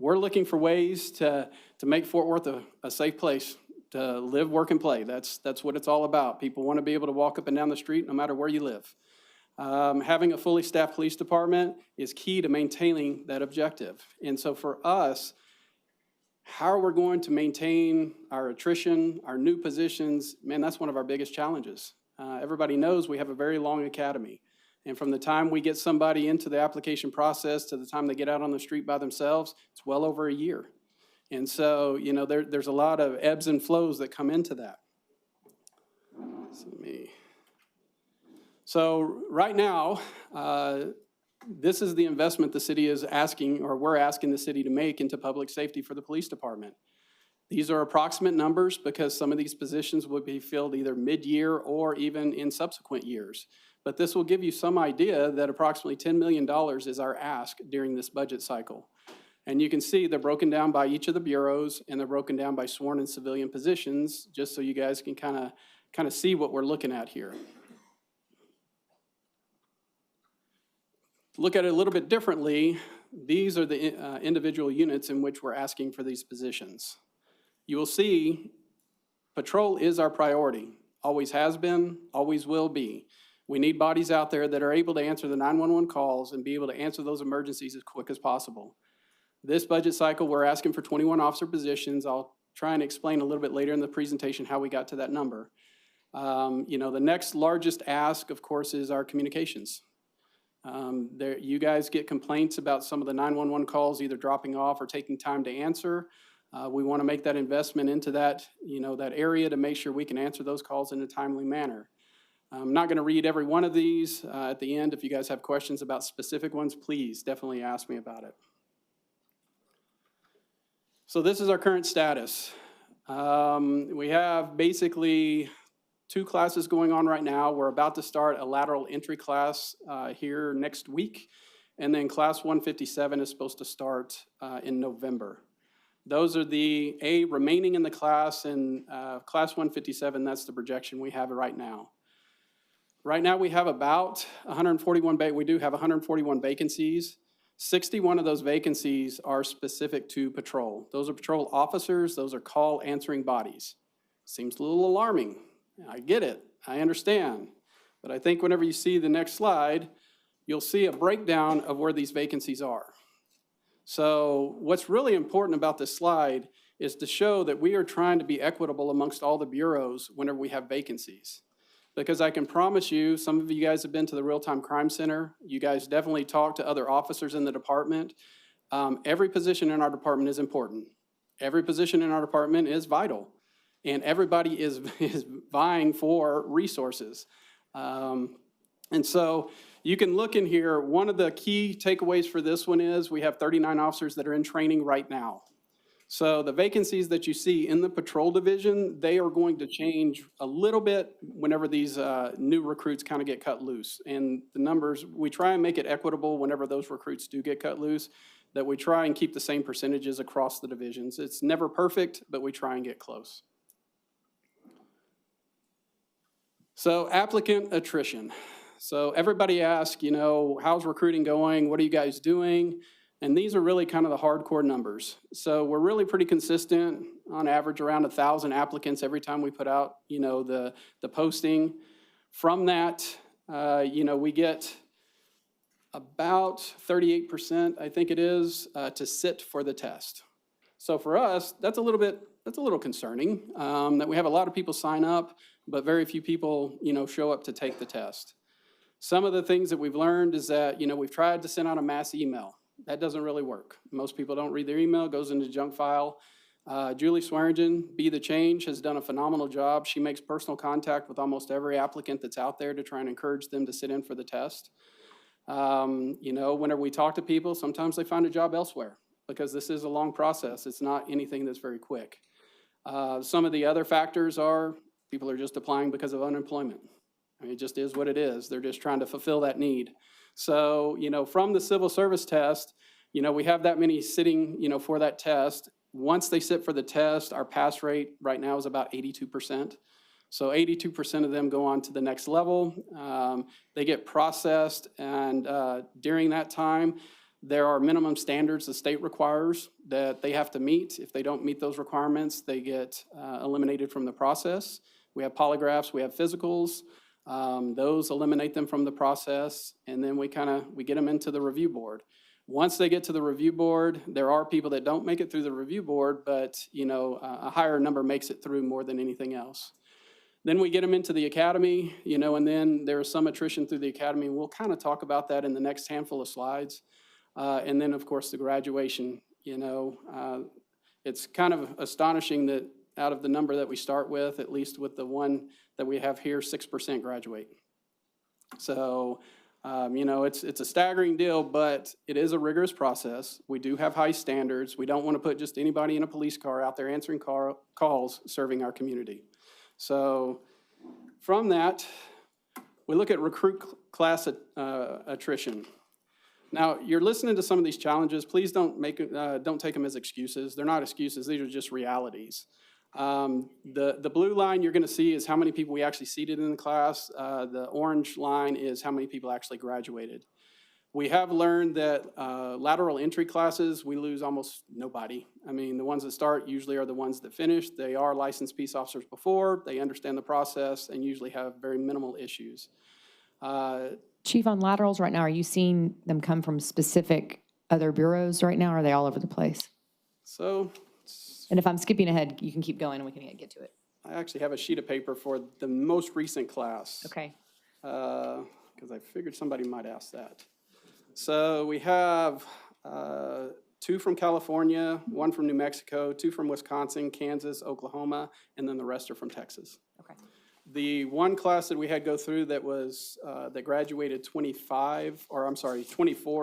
we're looking for ways to make Fort Worth a safe place to live, work, and play. That's what it's all about. People want to be able to walk up and down the street no matter where you live. Having a fully staffed police department is key to maintaining that objective. And so for us, how we're going to maintain our attrition, our new positions, man, that's one of our biggest challenges. Everybody knows we have a very long academy. And from the time we get somebody into the application process to the time they get out on the street by themselves, it's well over a year. And so, there's a lot of ebbs and flows that come into that. So right now, this is the investment the city is asking, or we're asking the city to make into public safety for the police department. These are approximate numbers because some of these positions would be filled either mid-year or even in subsequent years. But this will give you some idea that approximately $10 million is our ask during this budget cycle. And you can see they're broken down by each of the bureaus, and they're broken down by sworn and civilian positions, just so you guys can kind of see what we're looking at here. Look at it a little bit differently, these are the individual units in which we're asking for these positions. You will see patrol is our priority, always has been, always will be. We need bodies out there that are able to answer the 911 calls and be able to answer those emergencies as quick as possible. This budget cycle, we're asking for 21 officer positions. I'll try and explain a little bit later in the presentation how we got to that number. The next largest ask, of course, is our communications. You guys get complaints about some of the 911 calls either dropping off or taking time to answer. We want to make that investment into that, that area to make sure we can answer those calls in a timely manner. I'm not going to read every one of these. At the end, if you guys have questions about specific ones, please definitely ask me about it. So this is our current status. We have basically 2 classes going on right now. We're about to start a lateral entry class here next week, and then class 157 is supposed to start in November. Those are the remaining in the class, and class 157, that's the projection we have right now. Right now we have about 141, we do have 141 vacancies. 61 of those vacancies are specific to patrol. Those are patrol officers, those are call answering bodies. Seems a little alarming. I get it, I understand. But I think whenever you see the next slide, you'll see a breakdown of where these vacancies are. So what's really important about this slide is to show that we are trying to be equitable amongst all the bureaus whenever we have vacancies. Because I can promise you, some of you guys have been to the Real-Time Crime Center. You guys definitely talk to other officers in the department. Every position in our department is important. Every position in our department is vital. And everybody is vying for resources. And so you can look in here. One of the key takeaways for this one is we have 39 officers that are in training right now. So the vacancies that you see in the patrol division, they are going to change a little bit whenever these new recruits kind of get cut loose. And the numbers, we try and make it equitable whenever those recruits do get cut loose, that we try and keep the same percentages across the divisions. It's never perfect, but we try and get close. So applicant attrition. So everybody asks, how's recruiting going? What are you guys doing? And these are really kind of the hardcore numbers. So we're really pretty consistent, on average around 1,000 applicants every time we put out, the posting. From that, we get about 38%, I think it is, to sit for the test. So for us, that's a little concerning, that we have a lot of people sign up, but very few people, show up to take the test. Some of the things that we've learned is that, we've tried to send out a mass email. That doesn't really work. Most people don't read their email, goes into junk file. Julie Swearingen, Be the Change, has done a phenomenal job. She makes personal contact with almost every applicant that's out there to try and encourage them to sit in for the test. Whenever we talk to people, sometimes they find a job elsewhere because this is a long process. It's not anything that's very quick. Some of the other factors are people are just applying because of unemployment. I mean, it just is what it is. They're just trying to fulfill that need. So, from the civil service test, we have that many sitting, for that test. Once they sit for the test, our pass rate right now is about 82%. So 82% of them go on to the next level. They get processed, and during that time, there are minimum standards the state requires that they have to meet. If they don't meet those requirements, they get eliminated from the process. We have polygraphs, we have physicals. Those eliminate them from the process, and then we get them into the review board. Once they get to the review board, there are people that don't make it through the review board, but a higher number makes it through more than anything else. Then we get them into the academy, and then there's some attrition through the academy. We'll kind of talk about that in the next handful of slides. And then, of course, the graduation. It's kind of astonishing that out of the number that we start with, at least with the one that we have here, 6% graduate. So, it's a staggering deal, but it is a rigorous process. We do have high standards. We don't want to put just anybody in a police car out there answering calls serving our community. So from that, we look at recruit class attrition. Now, you're listening to some of these challenges. Please don't take them as excuses. They're not excuses. These are just realities. The blue line you're going to see is how many people we actually seated in the class. The orange line is how many people actually graduated. We have learned that lateral entry classes, we lose almost nobody. I mean, the ones that start usually are the ones that finish. They are licensed peace officers before. They understand the process and usually have very minimal issues. Chief, on laterals right now, are you seeing them come from specific other bureaus right now, or are they all over the place? So, and if I'm skipping ahead, you can keep going and we can get to it. I actually have a sheet of paper for the most recent class. Okay. Because I figured somebody might ask that. So we have 2 from California, 1 from New Mexico, 2 from Wisconsin, Kansas, Oklahoma, and then the rest are from Texas. Okay. The one class that we had go through that was, that graduated 24,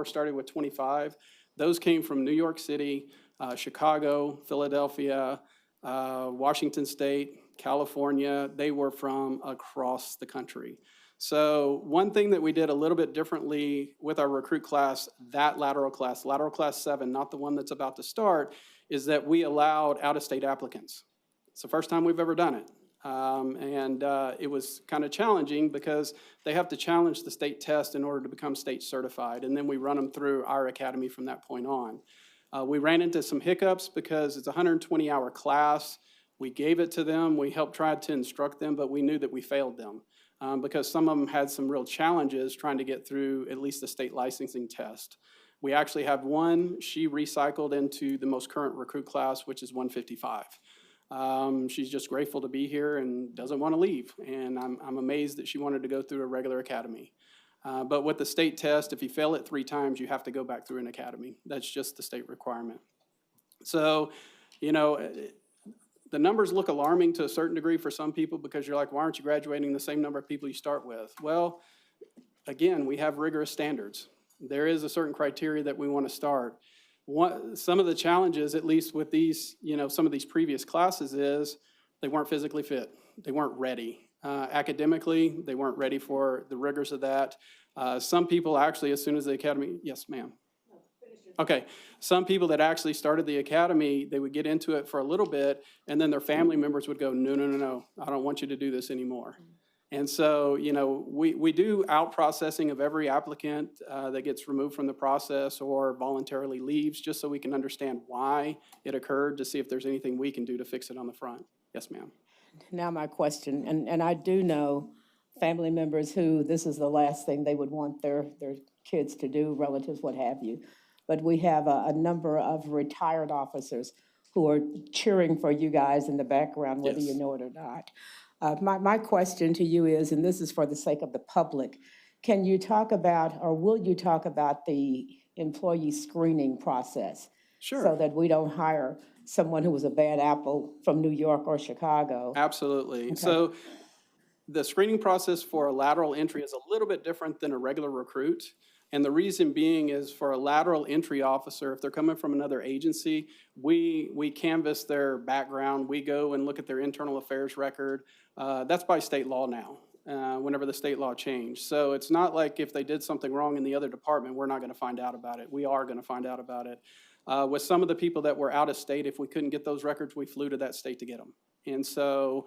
started with 25, those came from New York City, Chicago, Philadelphia, Washington State, California. They were from across the country. So one thing that we did a little bit differently with our recruit class, that lateral class 7, not the one that's about to start, is that we allowed out-of-state applicants. It's the first time we've ever done it. It was kind of challenging because they have to challenge the state test in order to become state certified, and then we run them through our academy from that point on. We ran into some hiccups because it's a 120-hour class. We gave it to them. We helped try to instruct them, but we knew that we failed them because some of them had some real challenges trying to get through at least the state licensing test. We actually have one, she recycled into the most current recruit class, which is 155. She's just grateful to be here and doesn't want to leave. And I'm amazed that she wanted to go through a regular academy. But with the state test, if you fail it 3 times, you have to go back through an academy. That's just the state requirement. So, the numbers look alarming to a certain degree for some people because you're like, why aren't you graduating the same number of people you start with? Well, again, we have rigorous standards. There is a certain criteria that we want to start. Some of the challenges, at least with these, some of these previous classes, is they weren't physically fit. They weren't ready. Academically, they weren't ready for the rigors of that. Some people actually, as soon as the academy, yes, ma'am. Okay, some people that actually started the academy, they would get into it for a little bit, and then their family members would go, no, I don't want you to do this anymore. And so, we do out-processing of every applicant that gets removed from the process or voluntarily leaves, just so we can understand why it occurred, to see if there's anything we can do to fix it on the front. Yes, ma'am. Now my question, and I do know family members who this is the last thing they would want their kids to do, relatives, what have you. But we have a number of retired officers who are cheering for you guys in the background, whether Yes. you know it or not. My question to you is, and this is for the sake of the public, can you talk about, or will you talk about the employee screening process? Sure. So that we don't hire someone who was a bad apple from New York or Chicago. Absolutely. Okay. So the screening process for a lateral entry is a little bit different than a regular recruit. And the reason being is, for a lateral entry officer, if they're coming from another agency, we canvass their background. We go and look at their internal affairs record. That's by state law now, whenever the state law changed. So it's not like if they did something wrong in the other department, we're not going to find out about it. We are going to find out about it. With some of the people that were out of state, if we couldn't get those records, we flew to that state to get them. And so,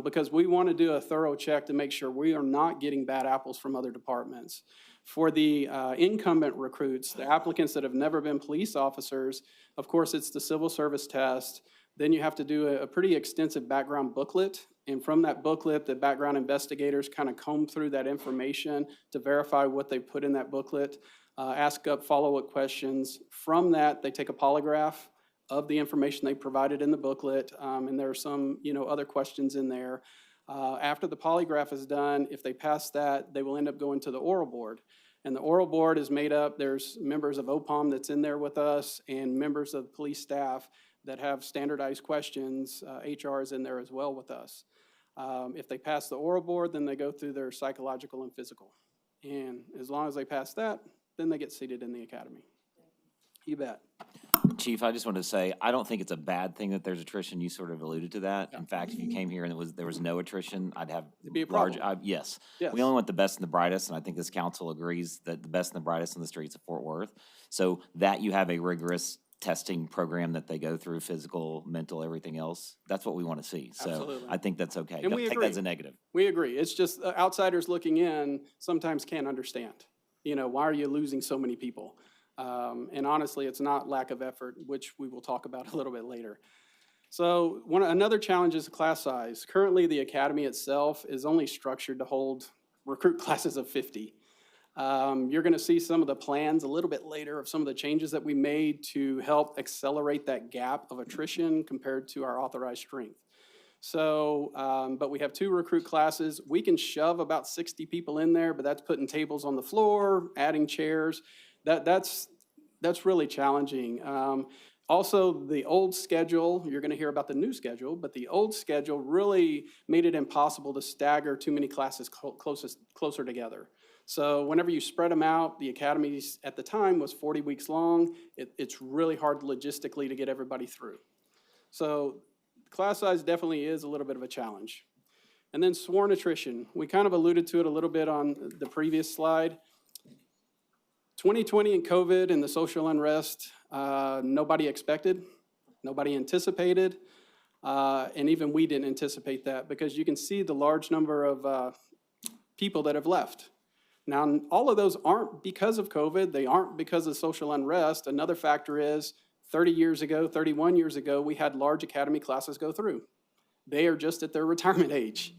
because we want to do a thorough check to make sure we are not getting bad apples from other departments. For the incumbent recruits, the applicants that have never been police officers, of course, it's the civil service test. Then you have to do a pretty extensive background booklet. And from that booklet, the background investigators kind of comb through that information to verify what they put in that booklet, ask up follow-up questions. From that, they take a polygraph of the information they provided in the booklet, and there are some, other questions in there. After the polygraph is done, if they pass that, they will end up going to the oral board. And the oral board is made up, there's members of OPOM that's in there with us, and members of police staff that have standardized questions. HR is in there as well with us. If they pass the oral board, then they go through their psychological and physical. And as long as they pass that, then they get seated in the academy. You bet. Chief, I just wanted to say, I don't think it's a bad thing that there's attrition. You sort of alluded to that. In fact, if you came here and there was no attrition, I'd have It'd be a large, problem. yes. Yes. We only want the best and the brightest, and I think this council agrees that the best and the brightest in the streets of Fort Worth. So that you have a rigorous testing program that they go through, physical, mental, everything else, that's what we want to see. So Absolutely. I think that's okay. And Don't we take agree. that as a negative. We agree. It's just outsiders looking in sometimes can't understand. Why are you losing so many people? And honestly, it's not lack of effort, which we will talk about a little bit later. So another challenge is class size. Currently, the academy itself is only structured to hold recruit classes of 50. You're going to see some of the plans a little bit later of some of the changes that we made to help accelerate that gap of attrition compared to our authorized strength. So, but we have 2 recruit classes. We can shove about 60 people in there, but that's putting tables on the floor, adding chairs. That's That's really challenging. Also, the old schedule, you're going to hear about the new schedule, but the old schedule really made it impossible to stagger too many classes closer together. So whenever you spread them out, the academies at the time was 40 weeks long. It's really hard logistically to get everybody through. So class size definitely is a little bit of a challenge. And then sworn attrition. We kind of alluded to it a little bit on the previous slide. 2020 and COVID and the social unrest, nobody expected, nobody anticipated, and even we didn't anticipate that because you can see the large number of people that have left. Now, all of those aren't because of COVID, they aren't because of social unrest. Another factor is 30 years ago, 31 years ago, we had large academy classes go through. They are just at their retirement age.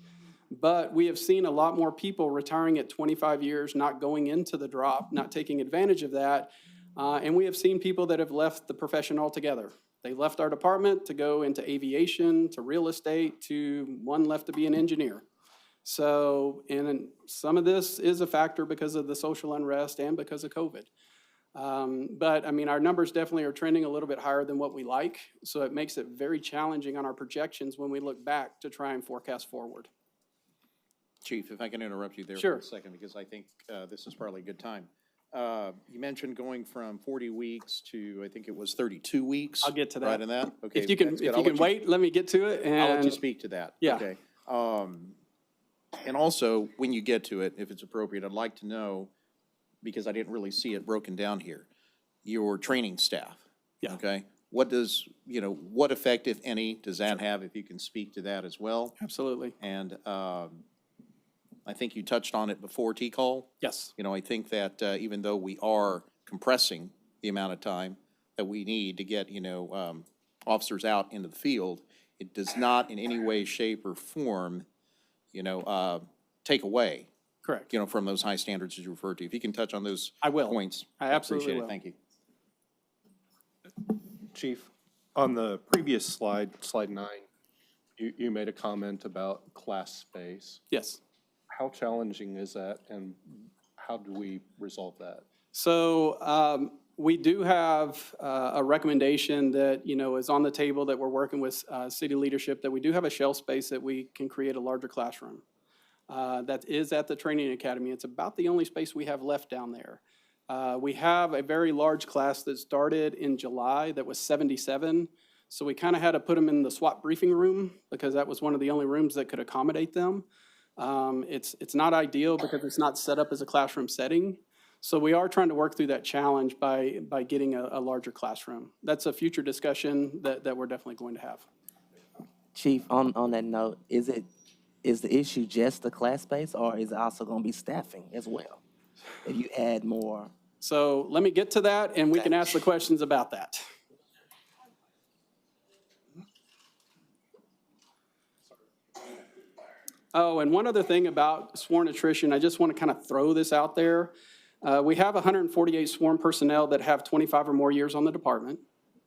But we have seen a lot more people retiring at 25 years, not going into the drop, not taking advantage of that. And we have seen people that have left the profession altogether. They left our department to go into aviation, to real estate, to one left to be an engineer. So, and some of this is a factor because of the social unrest and because of COVID. But I mean, our numbers definitely are trending a little bit higher than what we like. So it makes it very challenging on our projections when we look back to try and forecast forward. Chief, if I can interrupt you there for Sure. a second, because I think this is probably a good time. You mentioned going from 40 weeks to, I think it was 32 weeks. I'll get to that. Right in that? Okay. If you can, that's good. if I'll you can let wait, let me get to it. I'll let you And speak to that. Yeah. Okay. And also, when you get to it, if it's appropriate, I'd like to know, because I didn't really see it broken down here, your training staff. Yeah. Okay? What does, what effect, if any, does that have, if you can speak to that as well? Absolutely. And I think you touched on it before, T-Call. Yes. I think that even though we are compressing the amount of time that we need to get, officers out into the field, it does not in any way, shape, or form, take away, Correct. from those high standards as you referred to. If you can touch on those I will. points. I absolutely appreciate it. will. Thank you. Chief, on the previous slide, slide 9, you made a comment about class space. Yes. How challenging is that, and how do we resolve that? So we do have a recommendation that, is on the table that we're working with city leadership, that we do have a shelf space that we can create a larger classroom. That is at the training academy. It's about the only space we have left down there. We have a very large class that started in July that was 77. So we kind of had to put them in the SWAT briefing room because that was one of the only rooms that could accommodate them. It's not ideal because it's not set up as a classroom setting. So we are trying to work through that challenge by getting a larger classroom. That's a future discussion that we're definitely going to have. Chief, on that note, is the issue just the class space, or is it also going to be staffing as well? If you add more. So let me get to that, and we can ask the questions about that. Oh, and one other thing about sworn attrition, I just want to kind of throw this out there. We have 148 sworn personnel that have 25 or more years on the department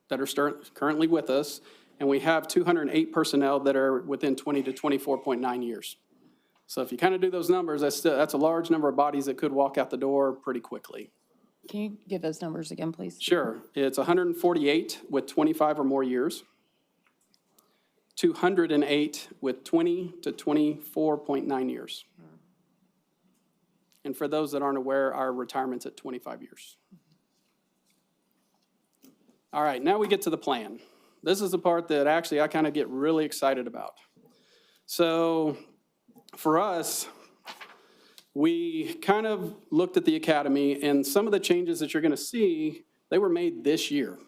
that are currently with us, and we have 208 personnel that are within 20 to 24.9 years. So if you kind of do those numbers, that's a large number of bodies that could walk out the door pretty quickly. Can you give those numbers again, please? Sure. It's 148 with 25 or more years, 208 with 20 to 24.9 years. And for those that aren't aware, our retirement's at 25 years. All right, now we get to the plan. This is the part that actually I kind of get really excited about. So for us, we kind of looked at the academy, and some of the changes that you're going to see, they were made this year.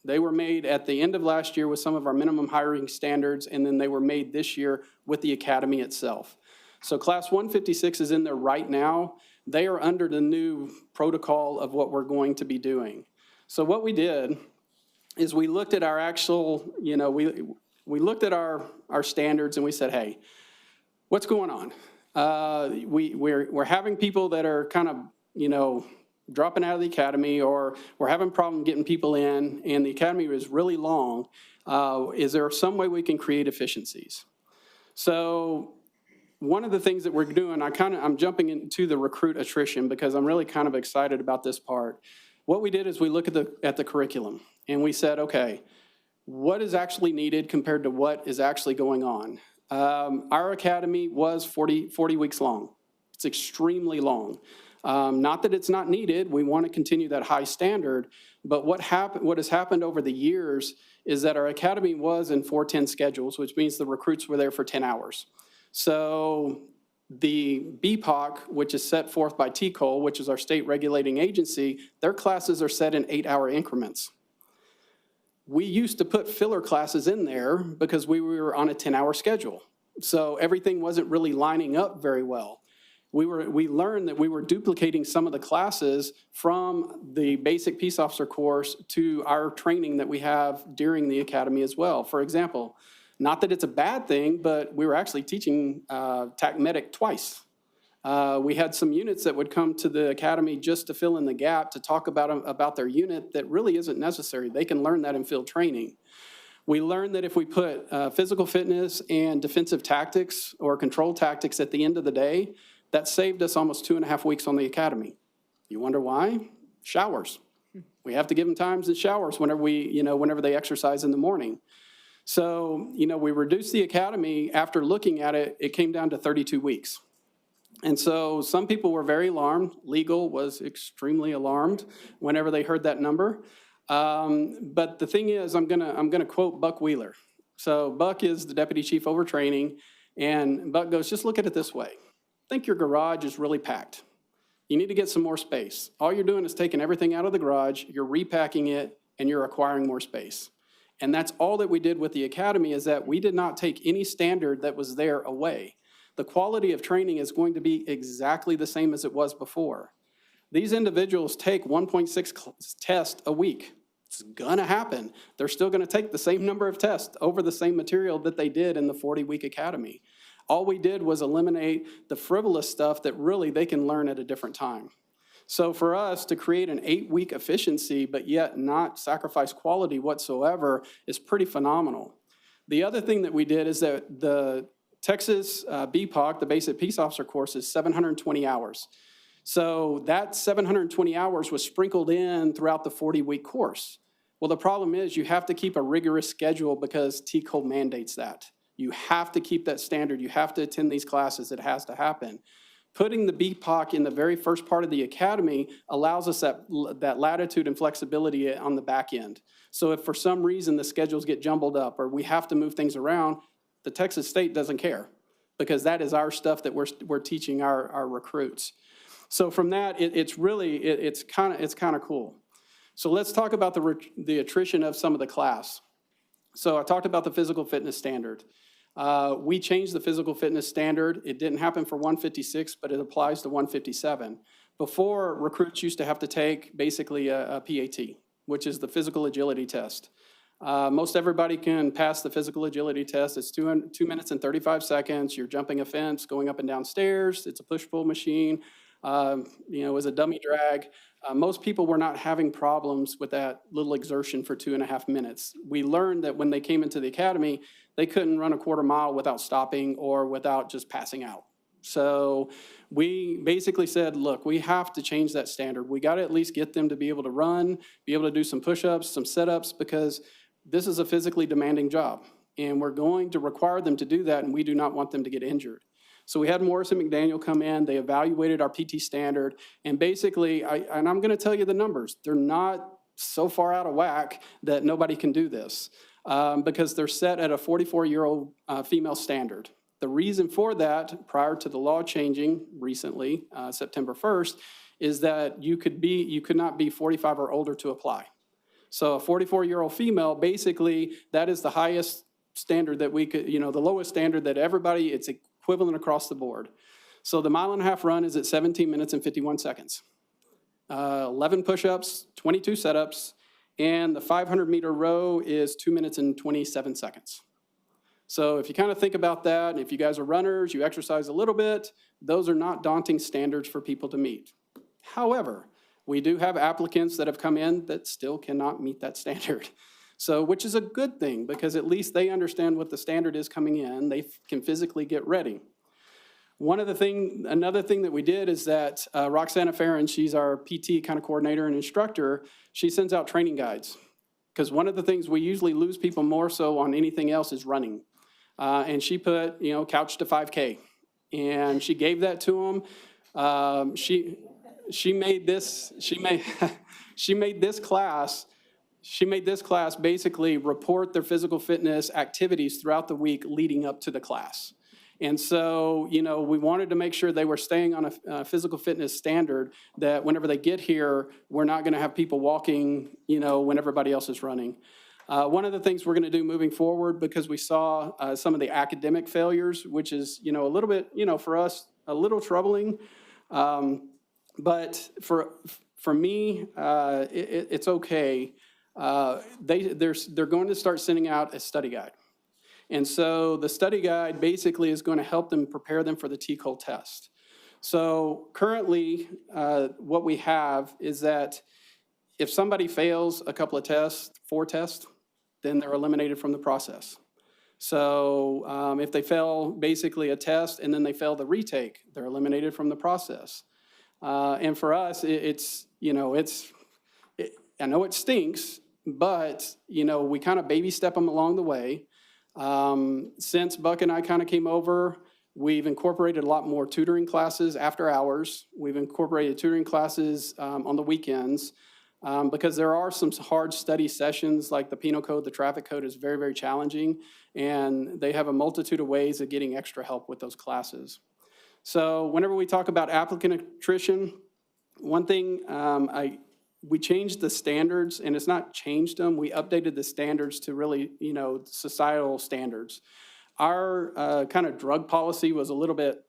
They were made at the end of last year with some of our minimum hiring standards, and then they were made this year with the academy itself. So class 156 is in there right now. They are under the new protocol of what we're going to be doing. So what we did is we looked at our actual, we looked at our standards and we said, hey, what's going on? We're having people that are kind of, dropping out of the academy, or we're having problem getting people in, and the academy is really long. Is there some way we can create efficiencies? So one of the things that we're doing, I'm jumping into the recruit attrition because I'm really kind of excited about this part. What we did is we looked at the curriculum, and we said, okay, what is actually needed compared to what is actually going on? Our academy was 40 weeks long. It's extremely long. Not that it's not needed, we want to continue that high standard, but what has happened over the years is that our academy was in 4-10 schedules, which means the recruits were there for 10 hours. So the BPOC, which is set forth by TCOL, which is our state regulating agency, their classes are set in 8-hour increments. We used to put filler classes in there because we were on a 10-hour schedule. So everything wasn't really lining up very well. We learned that we were duplicating some of the classes from the basic peace officer course to our training that we have during the academy as well. For example, not that it's a bad thing, but we were actually teaching TAC Medic twice. We had some units that would come to the academy just to fill in the gap, to talk about their unit that really isn't necessary. They can learn that in field training. We learned that if we put physical fitness and defensive tactics or control tactics at the end of the day, that saved us almost 2.5 weeks on the academy. You wonder why? Showers. We have to give them times in showers whenever they exercise in the morning. So, we reduced the academy. After looking at it, it came down to 32 weeks. And so some people were very alarmed. Legal was extremely alarmed whenever they heard that number. But the thing is, I'm gonna quote Buck Wheeler. So Buck is the deputy chief over training, and Buck goes, just look at it this way. Think your garage is really packed. You need to get some more space. All you're doing is taking everything out of the garage, you're repacking it, and you're acquiring more space. And that's all that we did with the academy, is that we did not take any standard that was there away. The quality of training is going to be exactly the same as it was before. These individuals take 1.6 tests a week. It's gonna happen. They're still gonna take the same number of tests over the same material that they did in the 40-week academy. All we did was eliminate the frivolous stuff that really they can learn at a different time. So for us to create an 8-week efficiency, but yet not sacrifice quality whatsoever, is pretty phenomenal. The other thing that we did is that the Texas BPOC, the Basic Peace Officer course, is 720 hours. So that 720 hours was sprinkled in throughout the 40-week course. Well, the problem is you have to keep a rigorous schedule because TCOL mandates that. You have to keep that standard. You have to attend these classes. It has to happen. Putting the BPOC in the very first part of the academy allows us that latitude and flexibility on the back end. So if for some reason the schedules get jumbled up or we have to move things around, the Texas state doesn't care, because that is our stuff that we're teaching our recruits. So from that, it's kind of cool. So let's talk about the attrition of some of the class. So I talked about the physical fitness standard. We changed the physical fitness standard. It didn't happen for 156, but it applies to 157. Before, recruits used to have to take basically a PAT, which is the physical agility test. Most everybody can pass the physical agility test. It's 2 minutes and 35 seconds. You're jumping a fence, going up and down stairs. It's a push-pull machine. As a dummy drag. Most people were not having problems with that little exertion for 2.5 minutes. We learned that when they came into the academy, they couldn't run a quarter mile without stopping or without just passing out. So we basically said, look, we have to change that standard. We got to at least get them to be able to run, be able to do some push-ups, some sit-ups, because this is a physically demanding job. And we're going to require them to do that, and we do not want them to get injured. So we had Morris and McDaniel come in, they evaluated our PT standard, and basically, and I'm gonna tell you the numbers, they're not so far out of whack that nobody can do this, because they're set at a 44-year-old female standard. The reason for that, prior to the law changing recently, September 1st, is that you could not be 45 or older to apply. So a 44-year-old female, basically, that is the highest standard that we could, the lowest standard that everybody, it's equivalent across the board. So the 1.5 mile run is at 17 minutes and 51 seconds. 11 push-ups, 22 setups, and the 500-meter row is 2 minutes and 27 seconds. So if you kind of think about that, and if you guys are runners, you exercise a little bit, those are not daunting standards for people to meet. However, we do have applicants that have come in that still cannot meet that standard. So, which is a good thing, because at least they understand what the standard is coming in. They can physically get ready. Another thing that we did is that Roxana Farron, she's our PT kind of coordinator and instructor, she sends out training guides. Because one of the things we usually lose people more so on anything else is running. And she put, couch to 5K. And she gave that to them. She made this class basically report their physical fitness activities throughout the week leading up to the class. And so, we wanted to make sure they were staying on a physical fitness standard that whenever they get here, we're not going to have people walking, when everybody else is running. One of the things we're going to do moving forward, because we saw some of the academic failures, which is, a little bit, for us, a little troubling. But for me, it's okay. They're going to start sending out a study guide. And so the study guide basically is going to help them prepare them for the TCOL test. So currently, what we have is that if somebody fails a couple of tests, 4 tests, then they're eliminated from the process. So if they fail basically a test and then they fail the retake, they're eliminated from the process. And for us, I know it stinks, but, we kind of baby step them along the way. Since Buck and I kind of came over, we've incorporated a lot more tutoring classes after hours. We've incorporated tutoring classes on the weekends because there are some hard study sessions like the penal code, the traffic code is very, very challenging, and they have a multitude of ways of getting extra help with those classes. So whenever we talk about applicant attrition, one thing we changed the standards, and it's not changed them. We updated the standards to really, societal standards. Our kind of drug policy was a little bit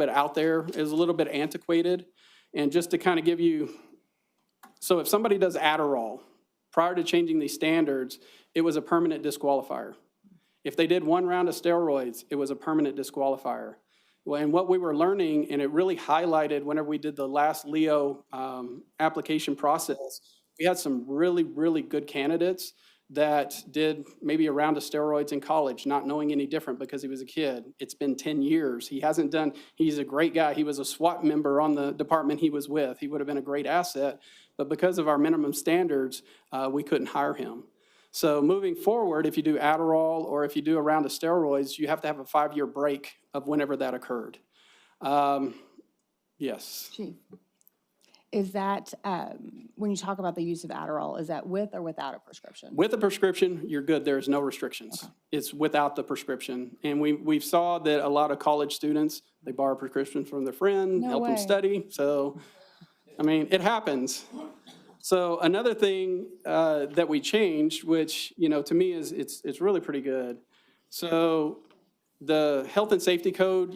out there. It was a little bit antiquated. And just to kind of give you, so if somebody does Adderall, prior to changing these standards, it was a permanent disqualifier. If they did 1 round of steroids, it was a permanent disqualifier. Well, and what we were learning, and it really highlighted whenever we did the last Leo application process, we had some really, really good candidates that did maybe a round of steroids in college, not knowing any different because he was a kid. It's been 10 years. He's a great guy. He was a SWAT member on the department he was with. He would have been a great asset, but because of our minimum standards, we couldn't hire him. So moving forward, if you do Adderall or if you do a round of steroids, you have to have a 5-year break of whenever that occurred. Yes. Chief, is that, when you talk about the use of Adderall, is that with or without a prescription? With a prescription, you're good. There's no restrictions. Okay. It's without the prescription. And we saw that a lot of college students, they borrow a prescription from their friend, help them study. So, it happens. So another thing that we changed, which, to me it's really pretty good. So the health and safety code,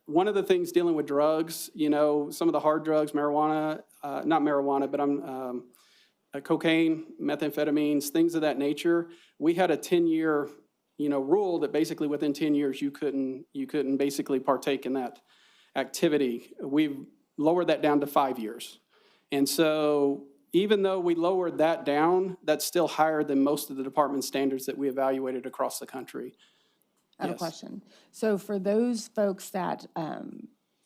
one of the things dealing with drugs, some of the hard drugs, marijuana, not marijuana, but cocaine, methamphetamines, things of that nature. We had a 10-year, rule that basically within 10 years you couldn't basically partake in that activity. We've lowered that down to 5 years. And so even though we lowered that down, that's still higher than most of the department standards that we evaluated across the country. I have a question. So for those folks that,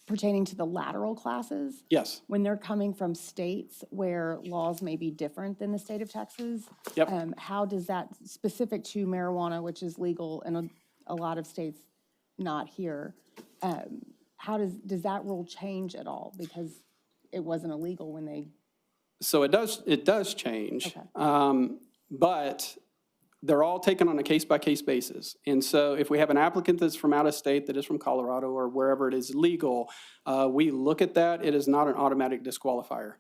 pertaining to the lateral classes? Yes. When they're coming from states where laws may be different than the state of Texas? Yep. How does that, specific to marijuana, which is legal in a lot of states, not here, how does that rule change at all? Because it wasn't illegal when they... So it does change, okay. But they're all taken on a case-by-case basis. And so if we have an applicant that's from out of state, that is from Colorado or wherever it is legal, we look at that. It is not an automatic disqualifier.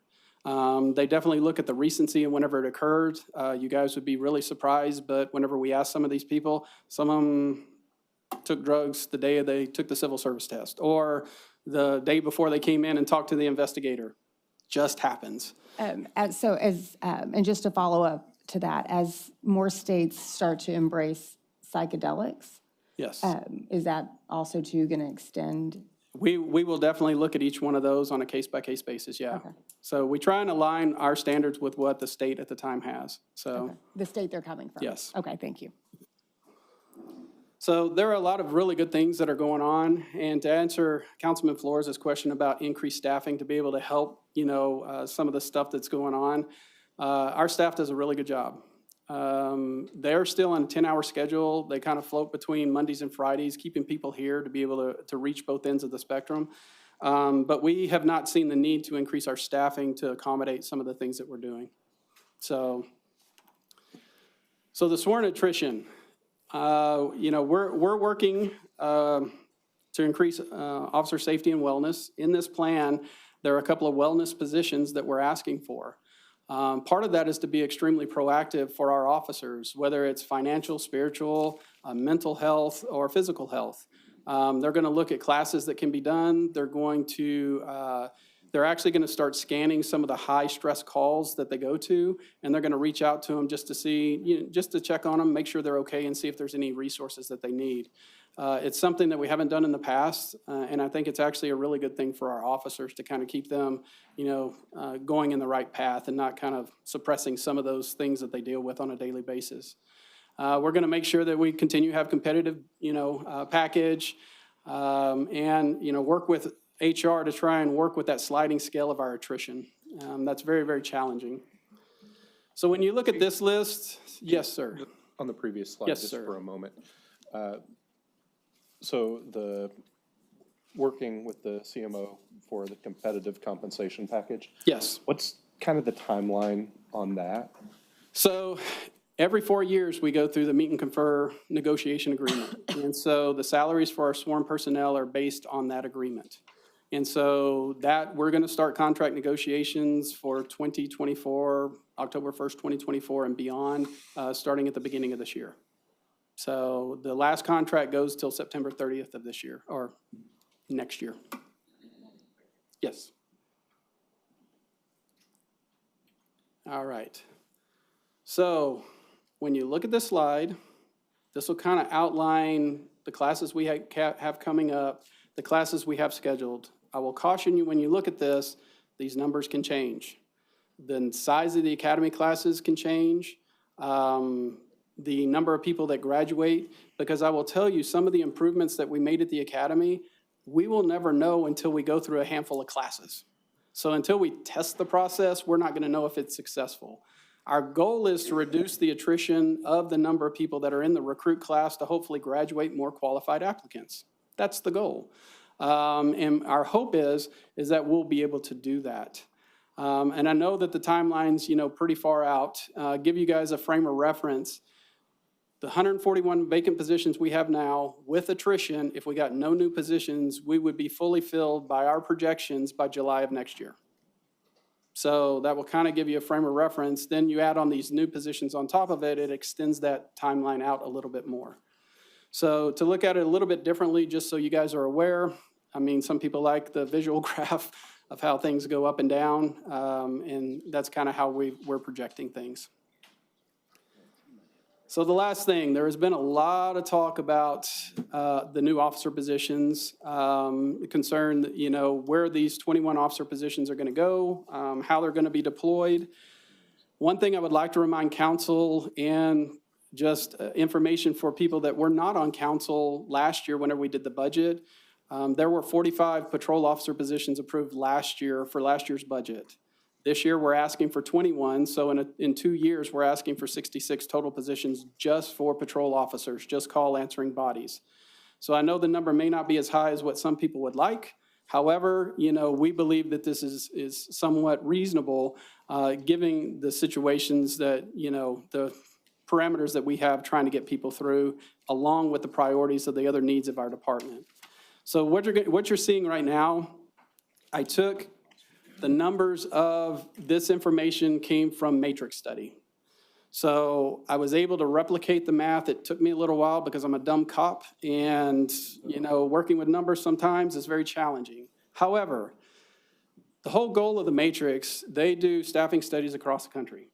They definitely look at the recency and whenever it occurred. You guys would be really surprised, but whenever we ask some of these people, some of them took drugs the day they took the civil service test or the day before they came in and talked to the investigator. Just happens. And just to follow up to that, as more states start to embrace psychedelics, yes, is that also too going to extend? We will definitely look at each one of those on a case-by-case basis, yeah. Okay. So we try and align our standards with what the state at the time has, so. Okay. The state they're coming from? Yes. Okay, thank you. So there are a lot of really good things that are going on. And to answer Councilman Flores' question about increased staffing to be able to help, some of the stuff that's going on, our staff does a really good job. They're still on a 10-hour schedule. They kind of float between Mondays and Fridays, keeping people here to be able to reach both ends of the spectrum. But we have not seen the need to increase our staffing to accommodate some of the things that we're doing. So the sworn attrition, we're working to increase officer safety and wellness. In this plan, there are a couple of wellness positions that we're asking for. Part of that is to be extremely proactive for our officers, whether it's financial, spiritual, mental health, or physical health. They're going to look at classes that can be done. They're actually going to start scanning some of the high stress calls that they go to, and they're going to reach out to them just to see, just to check on them, make sure they're okay, and see if there's any resources that they need. It's something that we haven't done in the past, and I think it's actually a really good thing for our officers to kind of keep them, going in the right path and not kind of suppressing some of those things that they deal with on a daily basis. We're going to make sure that we continue to have competitive, package, and, work with HR to try and work with that sliding scale of our attrition. That's very, very challenging. So when you look at this list, yes, sir. On the previous slide, Yes, just sir. for a moment. So the working with the CMO for the competitive compensation package. Yes. What's kind of the timeline on that? So every 4 years, we go through the meet and confer negotiation agreement. And so the salaries for our sworn personnel are based on that agreement. And so that we're going to start contract negotiations for 2024, October 1st, 2024 and beyond, starting at the beginning of this year. So the last contract goes till September 30th of this year, or next year. Yes. All right. So when you look at this slide, this will kind of outline the classes we have coming up, the classes we have scheduled. I will caution you when you look at this, these numbers can change. The size of the academy classes can change. The number of people that graduate, because I will tell you some of the improvements that we made at the academy, we will never know until we go through a handful of classes. So until we test the process, we're not going to know if it's successful. Our goal is to reduce the attrition of the number of people that are in the recruit class to hopefully graduate more qualified applicants. That's the goal. And our hope is that we'll be able to do that. And I know that the timeline's, pretty far out. Give you guys a frame of reference. The 141 vacant positions we have now, with attrition, if we got no new positions, we would be fully filled by our projections by July of next year. So that will kind of give you a frame of reference. Then you add on these new positions on top of it, it extends that timeline out a little bit more. So to look at it a little bit differently, just so you guys are aware, some people like the visual graph of how things go up and down, and that's kind of how we're projecting things. So the last thing, there has been a lot of talk about the new officer positions, concern, where these 21 officer positions are going to go, how they're going to be deployed. One thing I would like to remind council, and just information for people that were not on council last year whenever we did the budget, there were 45 patrol officer positions approved last year for last year's budget. This year, we're asking for 21, so in 2 years, we're asking for 66 total positions just for patrol officers, just call answering bodies. So I know the number may not be as high as what some people would like. However, we believe that this is somewhat reasonable, given the situations that, the parameters that we have trying to get people through, along with the priorities of the other needs of our department. So what you're seeing right now, I took the numbers of this information came from matrix study. So I was able to replicate the math. It took me a little while because I'm a dumb cop, and working with numbers sometimes is very challenging. However, the whole goal of the matrix, they do staffing studies across the country.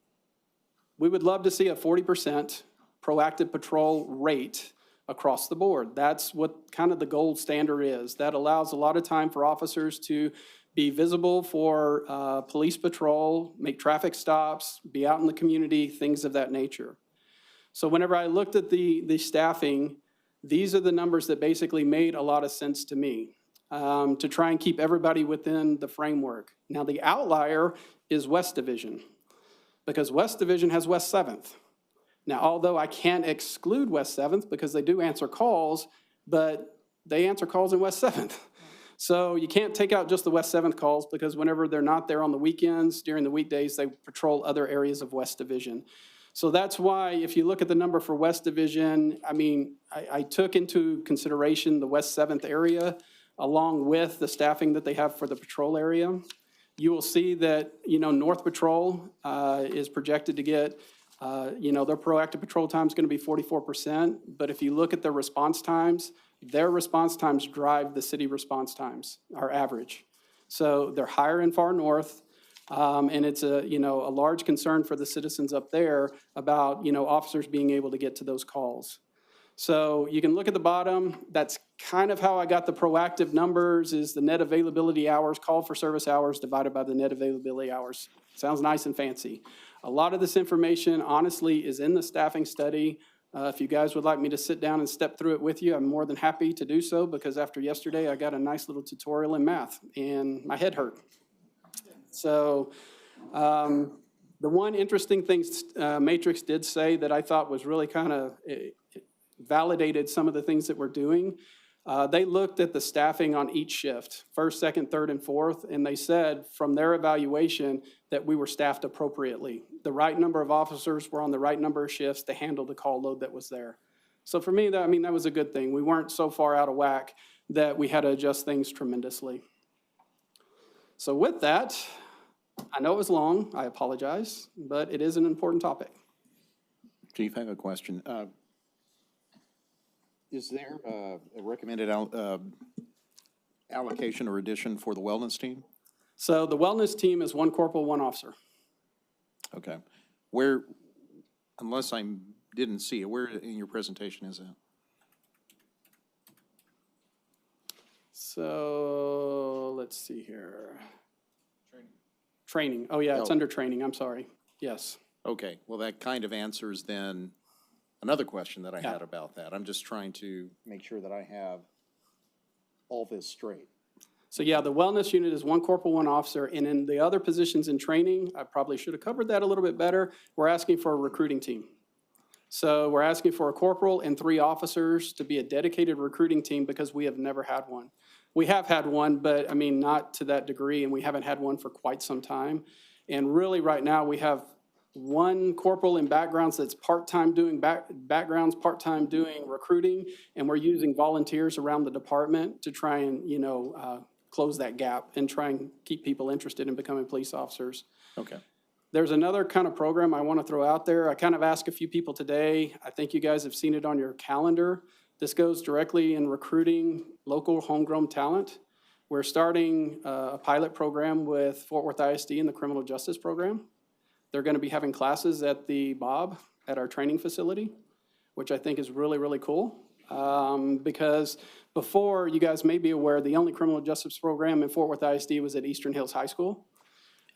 We would love to see a 40% proactive patrol rate across the board. That's what kind of the gold standard is. That allows a lot of time for officers to be visible for police patrol, make traffic stops, be out in the community, things of that nature. So whenever I looked at the staffing, These are the numbers that basically made a lot of sense to me, to try and keep everybody within the framework. Now, the outlier is West Division, because West Division has West 7th. Now, although I can't exclude West 7th because they do answer calls, but they answer calls in West 7th. So you can't take out just the West 7th calls, because whenever they're not there on the weekends, during the weekdays, they patrol other areas of West Division. So that's why, if you look at the number for West Division, I mean, I took into consideration the West 7th area along with the staffing that they have for the patrol area. You will see that, North Patrol is projected to get, their proactive patrol time is going to be 44%. But if you look at their response times drive the city response times, our average. So they're higher in far north. And it's a large concern for the citizens up there about, officers being able to get to those calls. So you can look at the bottom. That's kind of how I got the proactive numbers, is the net availability hours, call for service hours divided by the net availability hours. Sounds nice and fancy. A lot of this information, honestly, is in the staffing study. If you guys would like me to sit down and step through it with you, I'm more than happy to do so, because after yesterday, I got a nice little tutorial in math and my head hurt. So the one interesting thing Matrix did say that I thought was really kind of validated some of the things that we're doing. They looked at the staffing on each shift, first, second, third, and fourth, and they said from their evaluation that we were staffed appropriately. The right number of officers were on the right number of shifts to handle the call load that was there. So for me, that was a good thing. We weren't so far out of whack that we had to adjust things tremendously. So with that, I know it was long, I apologize, but it is an important topic. Chief, I have a question. Is there a recommended allocation or addition for the wellness team? So the wellness team is 1 corporal, 1 officer. Okay. Where, unless I didn't see it, where in your presentation is that? So let's see here. Training. Oh, yeah, it's under training. I'm sorry. Yes. Okay. Well, that kind of answers then another question that I had about that. I'm just trying to make sure that I have all this straight. So yeah, the wellness unit is 1 corporal, 1 officer, and in the other positions in training, I probably should have covered that a little bit better. We're asking for a recruiting team. So we're asking for a corporal and 3 officers to be a dedicated recruiting team, because we have never had one. We have had one, but not to that degree, and we haven't had one for quite some time. And really right now we have 1 corporal in backgrounds that's part-time doing backgrounds, part-time doing recruiting, and we're using volunteers around the department to try and, close that gap and try and keep people interested in becoming police officers. Okay. There's another kind of program I want to throw out there. I kind of asked a few people today. I think you guys have seen it on your calendar. This goes directly in recruiting local homegrown talent. We're starting a pilot program with Fort Worth ISD in the criminal justice program. They're going to be having classes at the Bob at our training facility, which I think is really, really cool. Because before, you guys may be aware, the only criminal justice program in Fort Worth ISD was at Eastern Hills High School.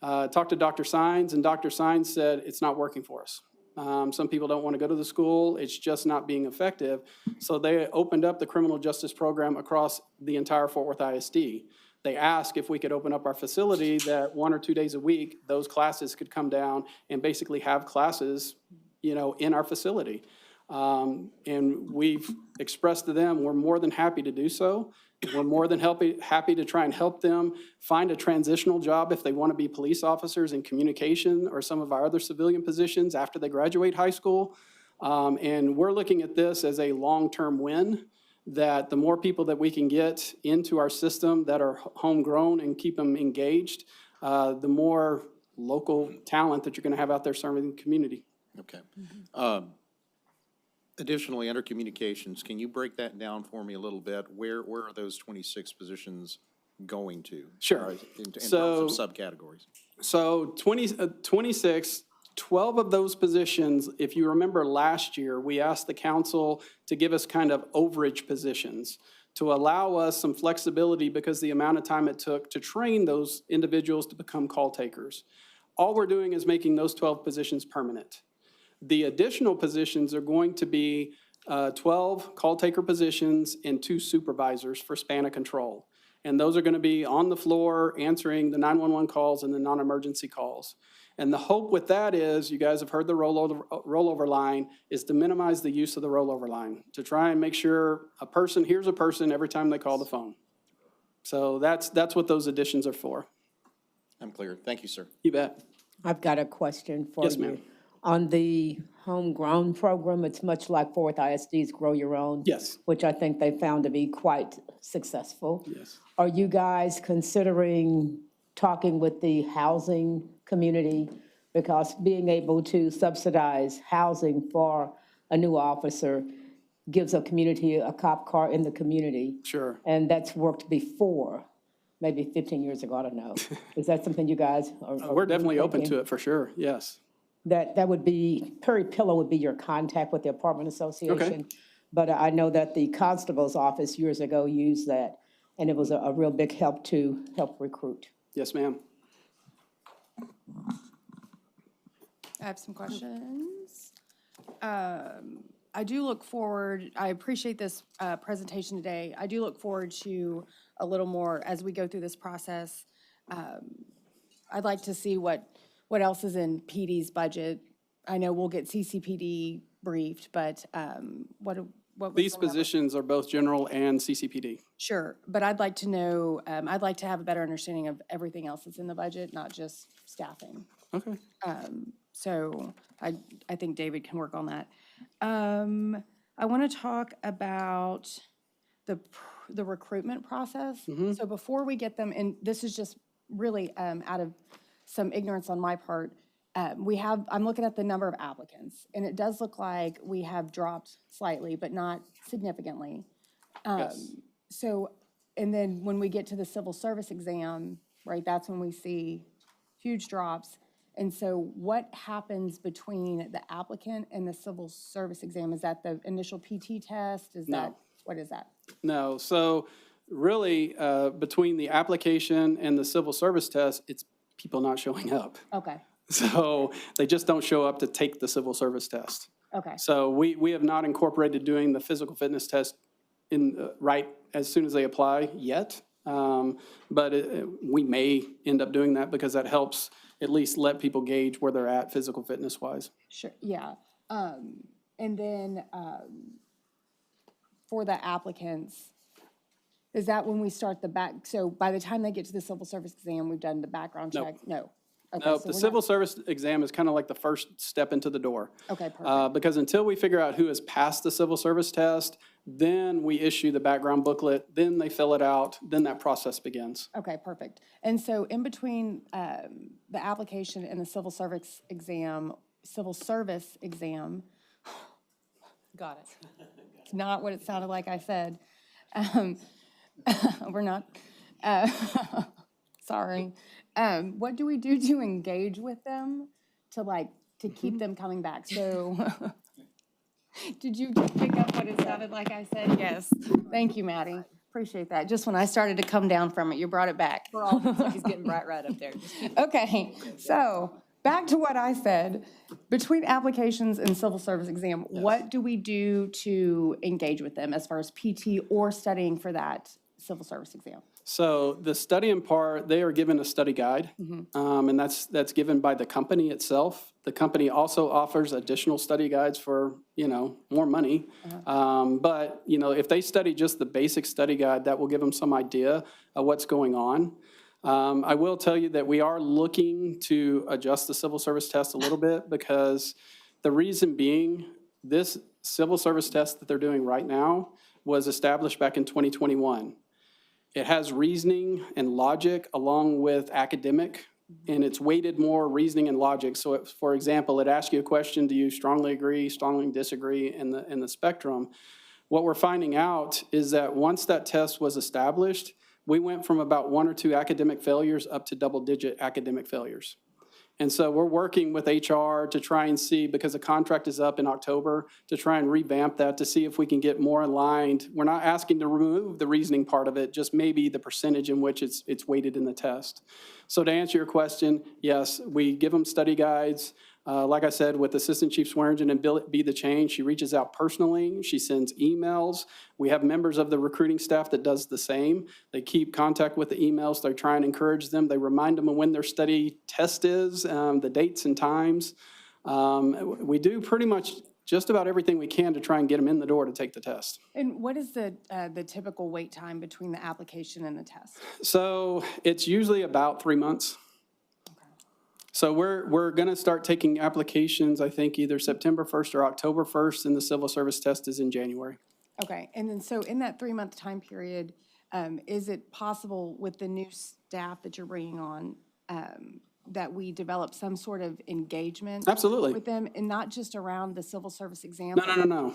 Talked to Dr. Sines, and Dr. Sines said it's not working for us. Some people don't want to go to the school. It's just not being effective. So they opened up the criminal justice program across the entire Fort Worth ISD. They asked if we could open up our facility that 1 or 2 days a week, those classes could come down and basically have classes, in our facility. And we've expressed to them, we're more than happy to do so. We're more than happy to try and help them find a transitional job if they want to be police officers in communication or some of our other civilian positions after they graduate high school. And we're looking at this as a long-term win, that the more people that we can get into our system that are homegrown and keep them engaged, the more local talent that you're going to have out there serving the community. Okay. Additionally, under communications, can you break that down for me a little bit? Where are those 26 positions going to? Sure. In terms of subcategories. So 26, 12 of those positions, if you remember last year, we asked the council to give us kind of overage positions to allow us some flexibility because the amount of time it took to train those individuals to become call takers. All we're doing is making those 12 positions permanent. The additional positions are going to be 12 call taker positions and 2 supervisors for span of control. And those are going to be on the floor answering the 911 calls and the non-emergency calls. And the hope with that is, you guys have heard the rollover line, is to minimize the use of the rollover line, to try and make sure a person hears a person every time they call the phone. So that's what those additions are for. I'm clear. Thank you, sir. You bet. I've got a question for you. Yes, ma'am. On the homegrown program, it's much like Fourth ISD's Grow Your Own. Yes. Which I think they found to be quite successful. Yes. Are you guys considering talking with the housing community? Because being able to subsidize housing for a new officer gives a community a cop car in the community. Sure. And that's worked before, maybe 15 years ago, I don't know. Is that something you guys are? We're definitely open to it for sure. Yes. That would be, Perry Pillow would be your contact with the apartment association. But I know that the constable's office years ago used that, and it was a real big help to help recruit. Yes, ma'am. I have some questions. I do look forward, I appreciate this presentation today. I do look forward to a little more as we go through this process. I'd like to see what else is in PD's budget. I know we'll get CCPD briefed, but what was These on that? positions are both general and CCPD. Sure, but I'd like to know, I'd like to have a better understanding of everything else that's in the budget, not just staffing. Okay. So I think David can work on that. I want to talk about the recruitment process. So before we get them, and this is just really out of some ignorance on my part, I'm looking at the number of applicants, and it does look like we have dropped slightly, but not significantly. Yes. So, and then when we get to the civil service exam, right, that's when we see huge drops. And so what happens between the applicant and the civil service exam? Is that the initial PT test? Is that, what is that? No, so really, between the application and the civil service test, it's people not showing up. Okay, So they just don't show up to take the civil service test. okay, So we have not incorporated doing the physical fitness test in, right as soon as they apply yet. But we may end up doing that because that helps at least let people gauge where they're at physical fitness wise. sure, yeah. And then for the applicants, is that when we start the back, so by the time they get to the civil service exam, we've done the background No. check? No. Okay, No, so the we're not- civil service exam is kind of like the first step into the door. Okay, perfect. Because until we figure out who has passed the civil service test, then we issue the background booklet, then they fill it out, then that process begins. Okay, perfect. And so in between the application and the civil service exam, got it. It's not what it sounded like I said. We're not, sorry. What do we do to engage with them to keep them coming back? So, did you just pick up what it sounded like I said? Yes. Thank you, Maddie. Appreciate that. Just when I started to come down from it, you brought it back. He's getting bright red up there. Just keep- Okay, so back to what I said. Between applications and civil service exam, what do we do to engage with them as far as PT or studying for that civil service exam? So the studying part, they are given a study guide, and that's given by the company itself. The company also offers additional study guides for, more money. But, if they study just the basic study guide, that will give them some idea of what's going on. I will tell you that we are looking to adjust the civil service test a little bit because the reason being, this civil service test that they're doing right now was established back in 2021. It has reasoning and logic along with academic, and it's weighted more reasoning and logic. So, for example, it asks you a question, do you strongly agree, strongly disagree in the spectrum? What we're finding out is that once that test was established, we went from about 1 or 2 academic failures up to double-digit academic failures. And so we're working with HR to try and see, because the contract is up in October, to try and revamp that to see if we can get more aligned. We're not asking to remove the reasoning part of it, just maybe the percentage in which it's weighted in the test. So to answer your question, yes, we give them study guides. Like I said, with Assistant Chief Swearingen and Be the Change, she reaches out personally. She sends emails. We have members of the recruiting staff that does the same. They keep contact with the emails. They try and encourage them. They remind them of when their study test is, the dates and times. We do pretty much just about everything we can to try and get them in the door to take the test. And what is the typical wait time between the application and the test? So it's usually about 3 months. So we're going to start taking applications, I think, either September 1st or October 1st, and the civil service test is in January. Okay, and then so in that 3-month time period, is it possible with the new staff that you're bringing on that we develop some sort of engagement? Absolutely. With them, and not just around the civil service exam? No.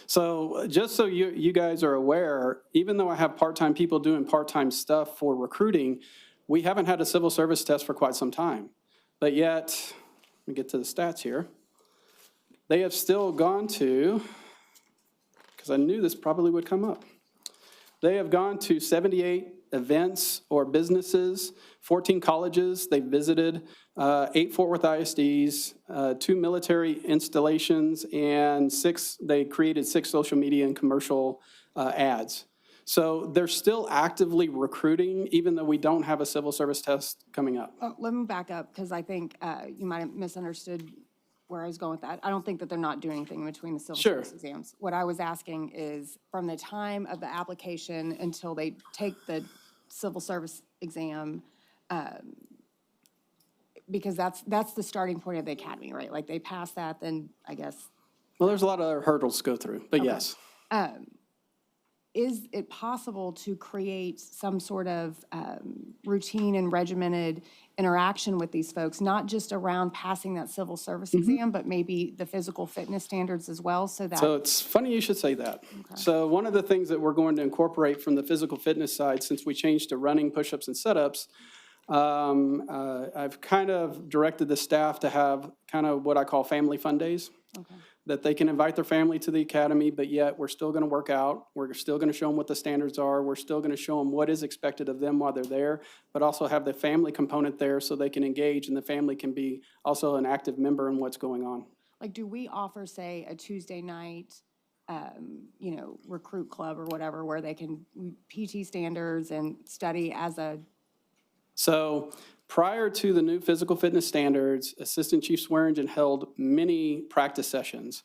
So just so you guys are aware, even though I have part-time people doing part-time stuff for recruiting, we haven't had a civil service test for quite some time. But yet, let me get to the stats here. They have still gone to, because I knew this probably would come up. They have gone to 78 events or businesses, 14 colleges they've visited, 8 Fort Worth ISDs, 2 military installations, and they created 6 social media and commercial ads. So they're still actively recruiting, even though we don't have a civil service test coming up. Oh, let me back up, because I think you might have misunderstood where I was going with that. I don't think that they're not doing anything in between the civil service exams. What I was asking is from the time of the application until they take the civil service exam, because that's the starting point of the academy, right? Like they pass that, then I guess. Well, there's a lot of other hurdles to go through, but yes. Is it possible to create some sort of routine and regimented interaction with these folks, not just around passing that civil service exam, but maybe the physical fitness standards as well, so that? So it's funny you should say that. So one of the things that we're going to incorporate from the physical fitness side, since we changed to running, push-ups, and sit-ups, I've kind of directed the staff to have kind of what I call family fun days. That they can invite their family to the academy, but yet we're still going to work out. We're still going to show them what the standards are. We're still going to show them what is expected of them while they're there, but also have the family component there so they can engage and the family can be also an active member in what's going on. Like, do we offer, say, a Tuesday night, recruit club or whatever, where they can PT standards and study as a? So prior to the new physical fitness standards, Assistant Chief Swearingen held many practice sessions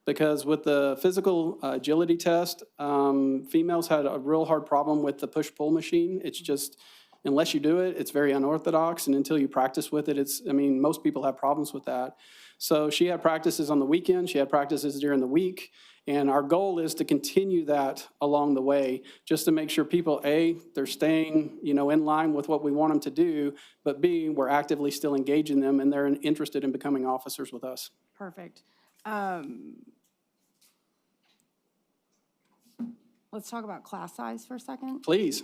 because with the physical agility test, females had a real hard problem with the push-pull machine. It's just, unless you do it, it's very unorthodox, and until you practice with it, most people have problems with that. So she had practices on the weekend, she had practices during the week, and our goal is to continue that along the way, just to make sure people, A, they're staying, in line with what we want them to do, but B, we're actively still engaging them and they're interested in becoming officers with us. Perfect. Let's talk about class size for a second. Please.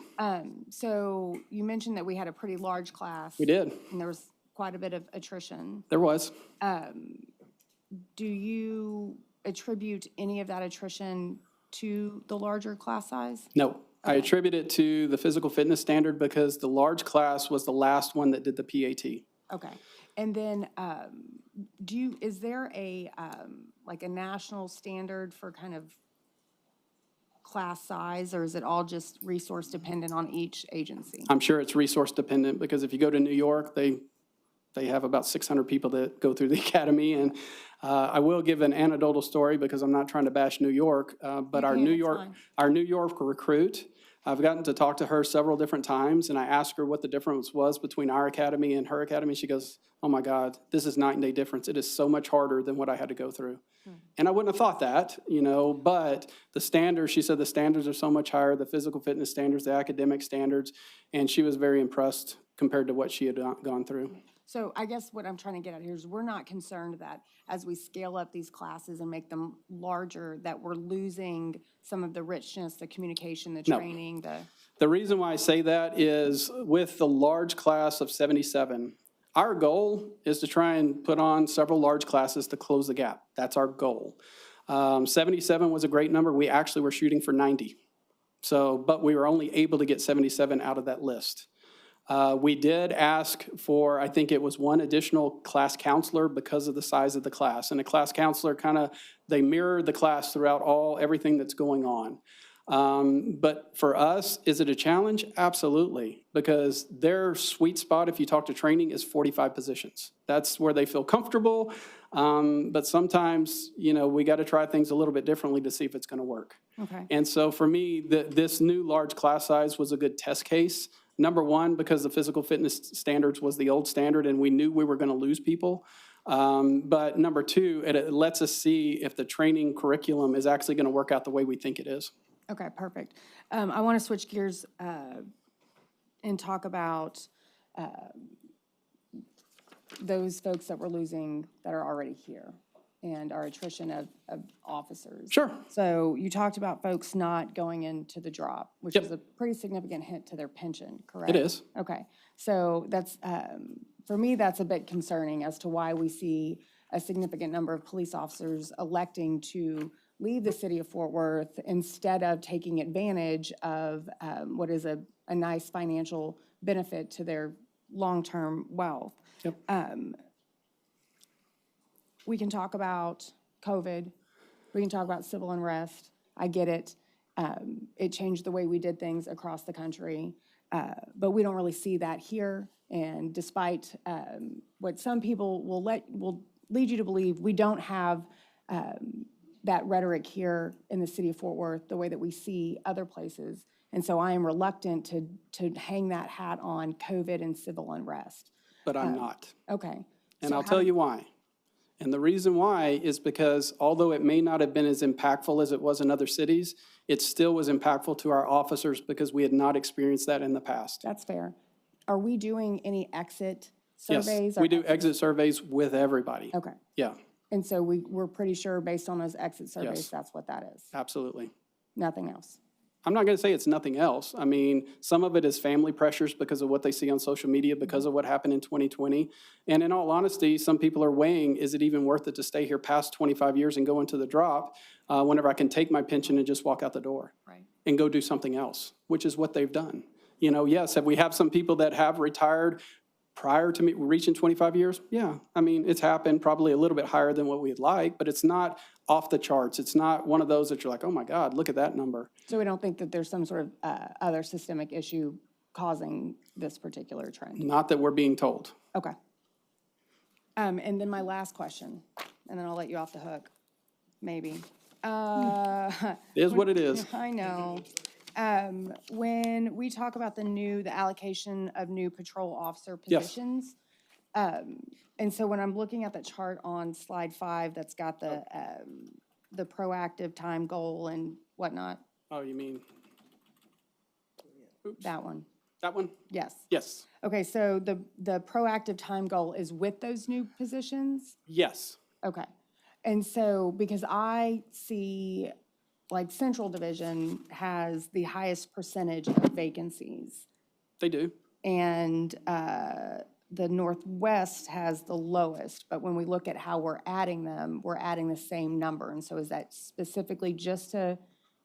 So you mentioned that we had a pretty large class. We did. And there was quite a bit of attrition. There was. Do you attribute any of that attrition to the larger class size? No. I attribute it to the physical fitness standard because the large class was the last one that did the PAT. Okay. And then is there a national standard for kind of class size, or is it all just resource dependent on each agency? I'm sure it's resource dependent because if you go to New York, they have about 600 people that go through the academy. And I will give an anecdotal story because I'm not trying to bash New York, but our New York recruit, I've gotten to talk to her several different times, and I asked her what the difference was between our academy and her academy. She goes, "Oh my God, this is night and day difference. It is so much harder than what I had to go through." And I wouldn't have thought that, but the standards, she said the standards are so much higher, the physical fitness standards, the academic standards, and she was very impressed compared to what she had gone through. So I guess what I'm trying to get at here is we're not concerned that as we scale up these classes and make them larger, that we're losing some of the richness, the communication, the training, The reason why I say that is with the large class of 77, our goal is to try and put on several large classes to close the gap. That's our goal. 77 was a great number. We actually were shooting for 90. But we were only able to get 77 out of that list. We did ask for, I think it was one additional class counselor because of the size of the class. And a class counselor they mirror the class throughout everything that's going on. But for us, is it a challenge? Absolutely, because their sweet spot, if you talk to training, is 45 positions. That's where they feel comfortable. But sometimes, we got to try things a little bit differently to see if it's going to work. Okay. And so for me, this new large class size was a good test case. Number one, because the physical fitness standards was the old standard and we knew we were going to lose people. But number two, it lets us see if the training curriculum is actually going to work out the way we think it is. Okay, perfect. I want to switch gears and talk about those folks that we're losing that are already here and our attrition of officers. Sure. So you talked about folks not going into the drop, which Yep. is a pretty significant hit to their pension, correct? It is. Okay, so that's, for me, that's a bit concerning as to why we see a significant number of police officers electing to leave the city of Fort Worth instead of taking advantage of what is a nice financial benefit to their long-term wealth. Yep. We can talk about COVID. We can talk about civil unrest. I get it. It changed the way we did things across the country. But we don't really see that here. And despite what some people will lead you to believe, we don't have that rhetoric here in the city of Fort Worth the way that we see other places. And so I am reluctant to hang that hat on COVID and civil unrest. But I'm not. Okay. And So I'll how tell do- you why. And the reason why is because although it may not have been as impactful as it was in other cities, it still was impactful to our officers because we had not experienced that in the past. That's fair. Are we doing any exit Yes, surveys? we do exit surveys with everybody. Okay. Yeah, And so we're pretty sure based on those exit surveys, Yes. that's what that is? absolutely. Nothing else? I'm not going to say it's nothing else. I mean, some of it is family pressures because of what they see on social media, because of what happened in 2020. And in all honesty, some people are weighing, is it even worth it to stay here past 25 years and go into the drop whenever I can take my pension and just walk out the door? Right. And go do something else, which is what they've done. Yes, we have some people that have retired prior to me reaching 25 years. Yeah, I mean, it's happened probably a little bit higher than what we'd like, but it's not off the charts. It's not one of those that you're like, oh my God, look at that number. So we don't think that there's some sort of other systemic issue causing this particular trend? Not that we're being told. Okay. And then my last question, and then I'll let you off the hook, maybe. It is what it is. I know. When we talk about the allocation of new patrol officer Yes. positions, and so when I'm looking at the chart on slide 5, that's got the proactive time goal and whatnot, Oh, you mean that one, that one? yes. Yes, Okay, so the proactive time goal is with those new positions? yes. Okay. And so, because I see, like, Central Division has the highest percentage of vacancies, They do. and the Northwest has the lowest, but when we look at how we're adding them, we're adding the same number. And so is that specifically just to,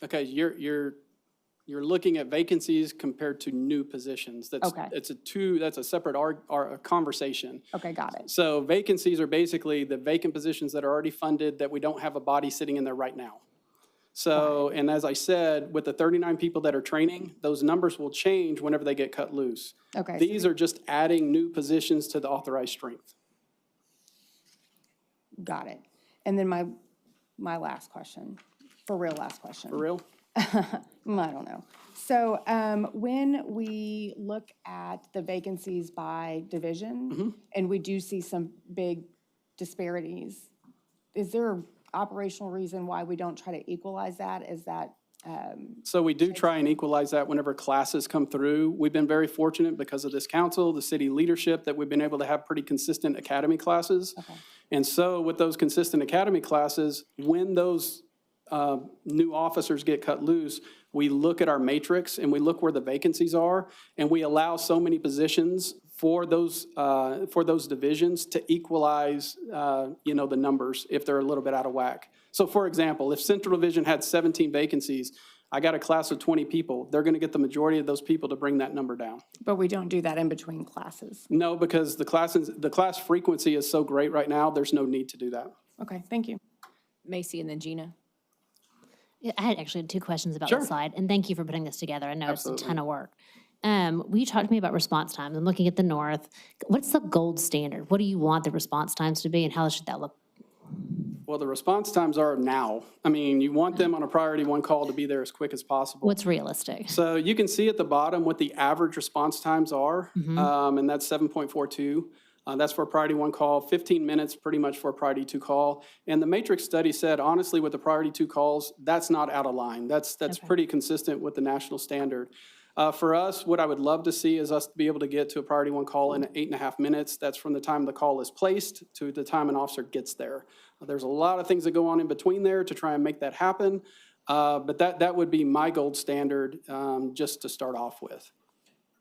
Okay, you're looking at vacancies compared to new positions. Okay. That's a separate conversation. okay, got it. So vacancies are basically the vacant positions that are already funded that we don't have a body sitting in there right now. So, and as I said, with the 39 people that are training, those numbers will change whenever they get cut loose. Okay. These are just adding new positions to the authorized strength. Got it. And then my last question, for real last question. For real? I don't know. So when we look at the vacancies by division, and we do see some big disparities, is there an operational reason why we don't try to equalize that? Is that, So we do try and equalize that whenever classes come through. We've been very fortunate because of this council, the city leadership, that we've been able to have pretty consistent academy classes. And so with those consistent academy classes, when those new officers get cut loose, we look at our matrix and we look where the vacancies are, and we allow so many positions for those divisions to equalize, the numbers if they're a little bit out of whack. So for example, if Central Division had 17 vacancies, I got a class of 20 people. They're going to get the majority of those people to bring that number down. But we don't do that in between classes. No, because the class frequency is so great right now, there's no need to do that. Okay, thank you. Macy and then Gina. Yeah, I had actually 2 questions about Sure. that slide, and thank you for putting this together. I know it's Absolutely. a ton of work. Will you talk to me about response times? I'm looking at the north. What's the gold standard? What do you want the response times to be, and how should that look? Well, the response times are now. I mean, you want them on a priority 1 call to be there as quick as possible. What's realistic? So you can see at the bottom what the average response times are, and that's 7.42. That's for a priority 1 call, 15 minutes pretty much for a priority 2 call. And the Matrix study said, honestly, with the priority 2 calls, that's not out of line. That's pretty consistent with the national standard. For us, what I would love to see is us be able to get to a priority 1 call in 8.5 minutes. That's from the time the call is placed to the time an officer gets there. There's a lot of things that go on in between there to try and make that happen. But that would be my gold standard just to start off with.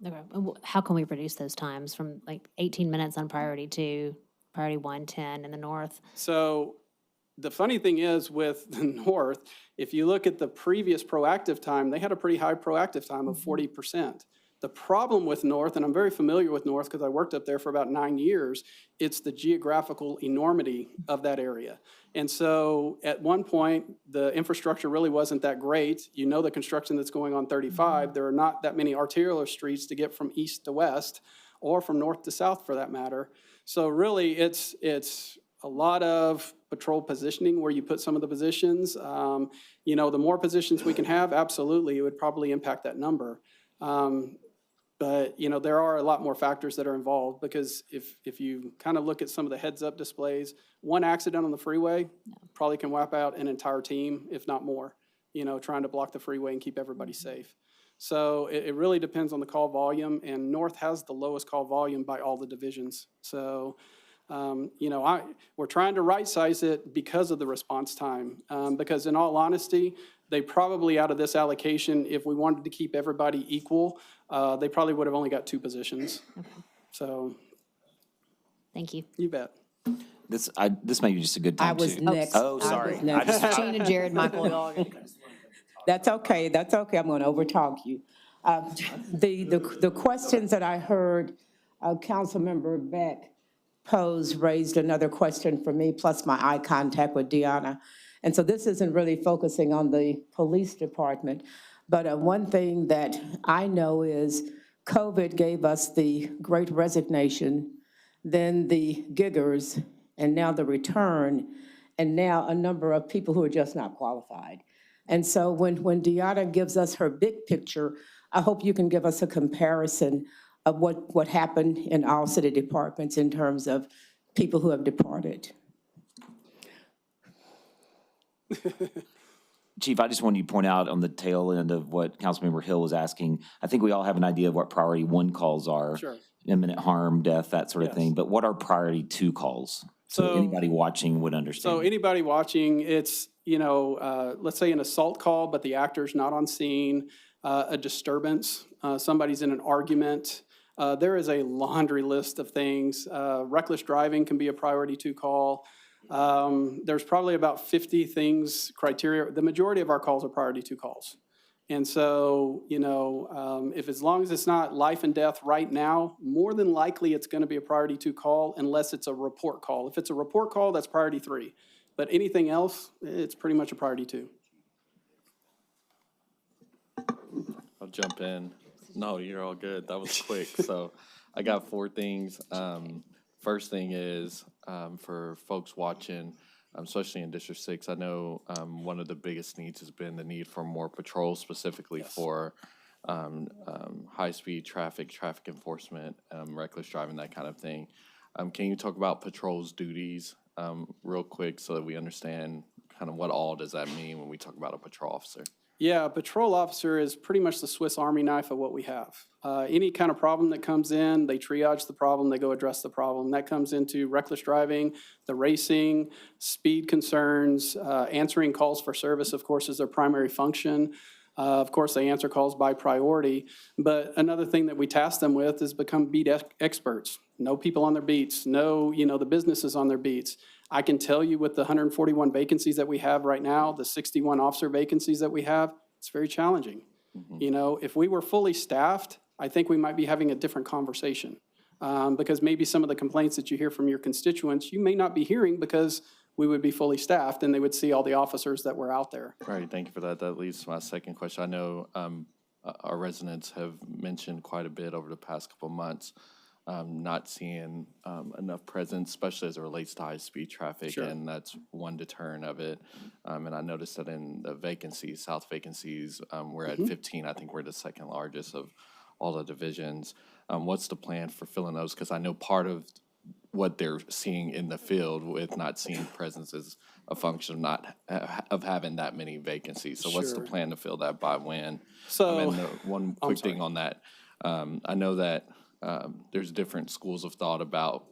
Okay. And how can we reduce those times from like 18 minutes on priority 2, priority 1, 10 in the north? So the funny thing is with the North, if you look at the previous proactive time, they had a pretty high proactive time of 40%. The problem with North, and I'm very familiar with North because I worked up there for about 9 years, it's the geographical enormity of that area. And so at one point, the infrastructure really wasn't that great. You know the construction that's going on 35, there are not that many arterial streets to get from east to west or from north to south for that matter. So really it's a lot of patrol positioning where you put some of the positions. You know, the more positions we can have, absolutely, it would probably impact that number. But, you know, there are a lot more factors that are involved because if you kind of look at some of the heads-up displays, one accident on the freeway probably can wipe out an entire team, if not more, you know, trying to block the freeway and keep everybody safe. So it really depends on the call volume, and North has the lowest call volume by all the divisions. So, you know, we're trying to right-size it because of the response time. Because in all honesty, they probably, out of this allocation, if we wanted to keep everybody equal, they probably would have only got 2 positions. So, Thank you. you bet. This may be just a good time to. I was next. Oh, sorry. I was next. I just- Gina, Jared, Michael, y'all. That's okay, that's okay, I'm going to overtalk you. The questions that I heard Councilmember Beck pose raised another question for me, plus my eye contact with Deanna. And so this isn't really focusing on the police department, but one thing that I know is COVID gave us the Great Resignation, then the giggers, and now the return, and now a number of people who are just not qualified. And so when Deanna gives us her big picture, I hope you can give us a comparison of what happened in all city departments in terms of people who have departed. Chief, I just wanted you to point out on the tail end of what Councilmember Hill was asking, I think we all have an idea of what priority 1 calls are. Sure. Imminent harm, death, that sort of Yes. thing, but what are priority 2 calls? So So- anybody watching would understand. So anybody watching, it's, you know, let's say an assault call, but the actor's not on scene, a disturbance, somebody's in an argument. There is a laundry list of things. Reckless driving can be a priority 2 call. There's probably about 50 things, criteria. The majority of our calls are priority 2 calls. And so, you know, if as long as it's not life and death right now, more than likely it's going to be a priority 2 call unless it's a report call. If it's a report call, that's priority 3. But anything else, it's pretty much a priority 2. I'll jump in. No, you're all good. That was quick. So I got 4 things. First thing is for folks watching, especially in District 6, I know one of the biggest needs has been the need for more patrol, specifically for high-speed traffic enforcement, reckless driving, that kind of thing. Can you talk about patrol's duties real quick so that we understand kind of what all does that mean when we talk about a patrol officer? Yeah, a patrol officer is pretty much the Swiss Army knife of what we have. Any kind of problem that comes in, they triage the problem, they go address the problem. That comes into reckless driving, the racing, speed concerns, answering calls for service, of course, is their primary function. Of course, they answer calls by priority. But another thing that we task them with is become beat experts. Know people on their beats, know, you know, the businesses on their beats. I can tell you with the 141 vacancies that we have right now, the 61 officer vacancies that we have, It's very challenging. You know, if we were fully staffed, I think we might be having a different conversation. Because maybe some of the complaints that you hear from your constituents, you may not be hearing because we would be fully staffed and they would see all the officers that were out there. Right, thank you for that. That leads to my second question. I know our residents have mentioned quite a bit over the past couple of months, not seeing enough presence, especially as it relates to high-speed traffic, and that's one deterrent of it. And I noticed that in the vacancies, South vacancies, we're at 15. I think we're the second largest of all the divisions. What's the plan for filling those? Because I know part of what they're seeing in the field with not seeing presence is a function of not of having that many vacancies. So what's the Sure. plan to fill that by when? So, And one quick thing on that, I know that there's different schools of thought about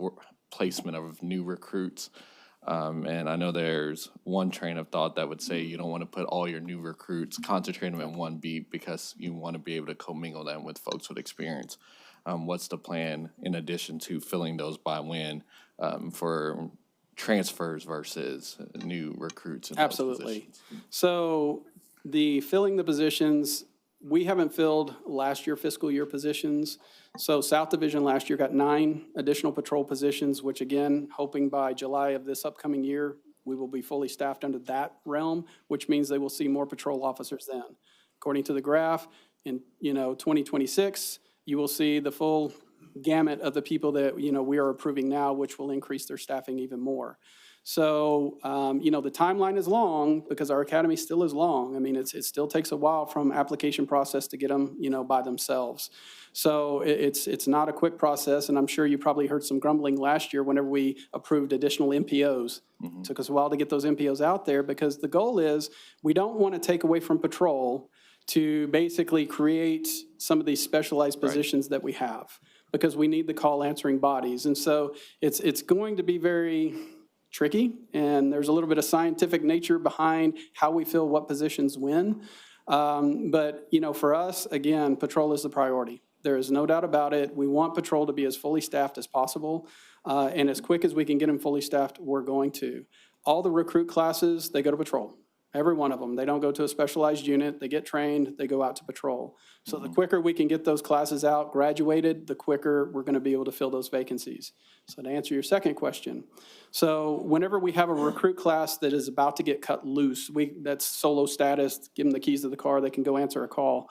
placement of new recruits. And I know there's one train of thought that would say you don't want to put all your new recruits, concentrate them in one beat because you want to be able to commingle them with folks with experience. What's the plan in addition to filling those by when for transfers versus new recruits? In those absolutely. positions? So the filling the positions, we haven't filled last year fiscal year positions. So South Division last year got 9 additional patrol positions, which again, hoping by July of this upcoming year, we will be fully staffed under that realm, which means they will see more patrol officers then. According to the graph, in 2026, you will see the full gamut of the people that we are approving now, which will increase their staffing even more. So, the timeline is long because our academy still is long. I mean, it still takes a while from application process to get them, by themselves. So it's not a quick process, and I'm sure you probably heard some grumbling last year whenever we approved additional MPOs. It took us a while to get those MPOs out there because the goal is we don't want to take away from patrol to basically create some of these specialized positions that we have because we need the call answering bodies. And so it's going to be very tricky, and there's a little bit of scientific nature behind how we fill what positions when. But, for us, again, patrol is the priority. There is no doubt about it. We want patrol to be as fully staffed as possible. And as quick as we can get them fully staffed, we're going to. All the recruit classes, they go to patrol. Every one of them. They don't go to a specialized unit. They get trained. They go out to patrol. So the quicker we can get those classes out, graduated, the quicker we're going to be able to fill those vacancies. So to answer your second question, so whenever we have a recruit class that is about to get cut loose, that's solo status, give them the keys to the car, they can go answer a call.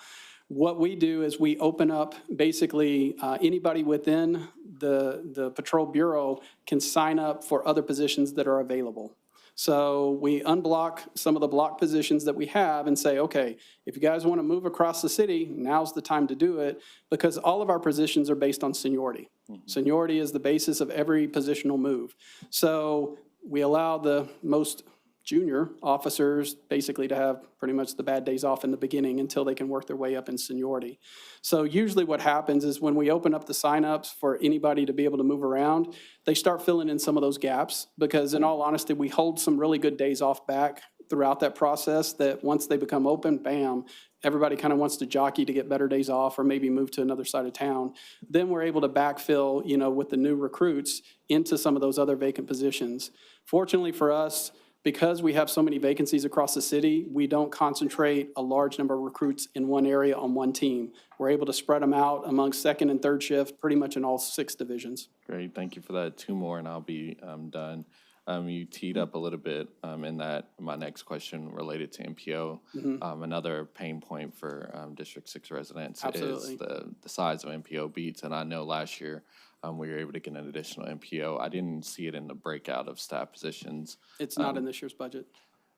What we do is we open up basically anybody within the patrol bureau can sign up for other positions that are available. So we unblock some of the block positions that we have and say, okay, if you guys want to move across the city, now's the time to do it because all of our positions are based on seniority. Seniority is the basis of every positional move. So we allow the most junior officers basically to have pretty much the bad days off in the beginning until they can work their way up in seniority. So usually what happens is when we open up the signups for anybody to be able to move around, they start filling in some of those gaps because in all honesty, we hold some really good days off back throughout that process that once they become open, bam, everybody kind of wants to jockey to get better days off or maybe move to another side of town. Then we're able to backfill, with the new recruits into some of those other vacant positions. Fortunately for us, because we have so many vacancies across the city, we don't concentrate a large number of recruits in one area on one team. We're able to spread them out among second and third shift pretty much in all 6 divisions. Great, thank you for that. 2 more and I'll be done. You teed up a little bit in that my next question related to MPO. Another pain point for District 6 residents Absolutely. is the size of MPO beats. And I know last year we were able to get an additional MPO. I didn't see it in the breakout of staff positions. It's not in this year's budget.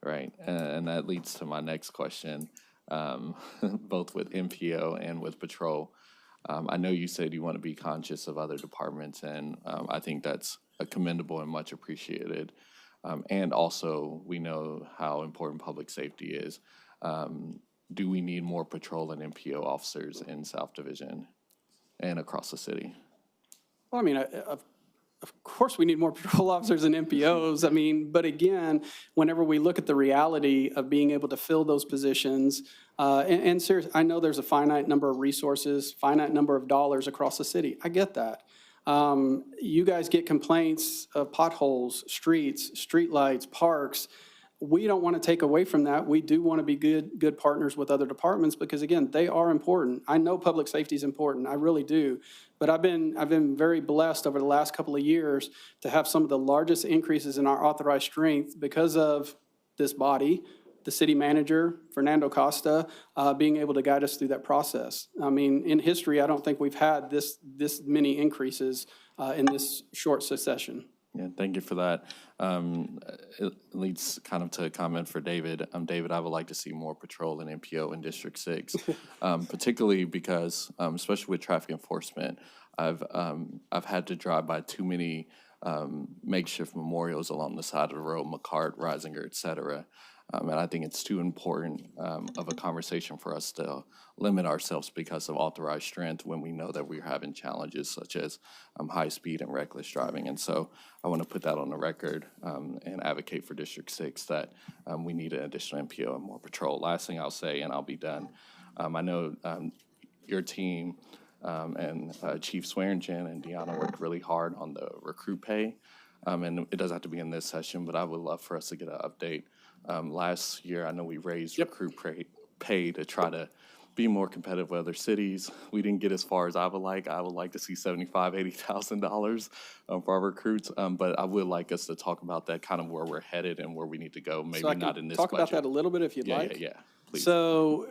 Right, and that leads to my next question, both with MPO and with patrol. I know you said you want to be conscious of other departments, and I think that's commendable and much appreciated. And also, we know how important public safety is. Do we need more patrol and MPO officers in South Division and across the city? Well, I mean, of course we need more patrol officers and MPOs. But again, whenever we look at the reality of being able to fill those positions, and seriously, I know there's a finite number of resources, finite number of dollars across the city. I get that. You guys get complaints of potholes, streets, streetlights, parks. we don't want to take away from that. We do want to be good partners with other departments because, again, they are important. I know public safety is important. I really do. But I've been very blessed over the last couple of years to have some of the largest increases in our authorized strength because of this body, the city manager, Fernando Costa, being able to guide us through that process. I mean, in history, I don't think we've had this many increases in this short succession. Yeah, thank you for that. It leads kind of to a comment for David. David, I would like to see more patrol and MPO in District 6, particularly because, especially with traffic enforcement, I've had to drive by too many makeshift memorials along the side of the road, McCart, Risinger, et cetera. And I think it's too important of a conversation for us to limit ourselves because of authorized strength when we know that we're having challenges such as high speed and reckless driving. And so I want to put that on the record and advocate for District 6 that we need an additional MPO and more patrol. Last thing I'll say, and I'll be done. I know your team and Chief Swearingen and Deanna worked really hard on the recruit pay. And it doesn't have to be in this session, but I would love for us to get an update. Last year, I know we raised recruit pay to try to be more competitive with other cities. We didn't get as far as I would like. I would like to see $75,000, $80,000 for our recruits. But I would like us to talk about that, kind of where we're headed and where we need to go. Maybe So I not can in this talk budget. about that a little bit if you'd like. Yeah, please. So,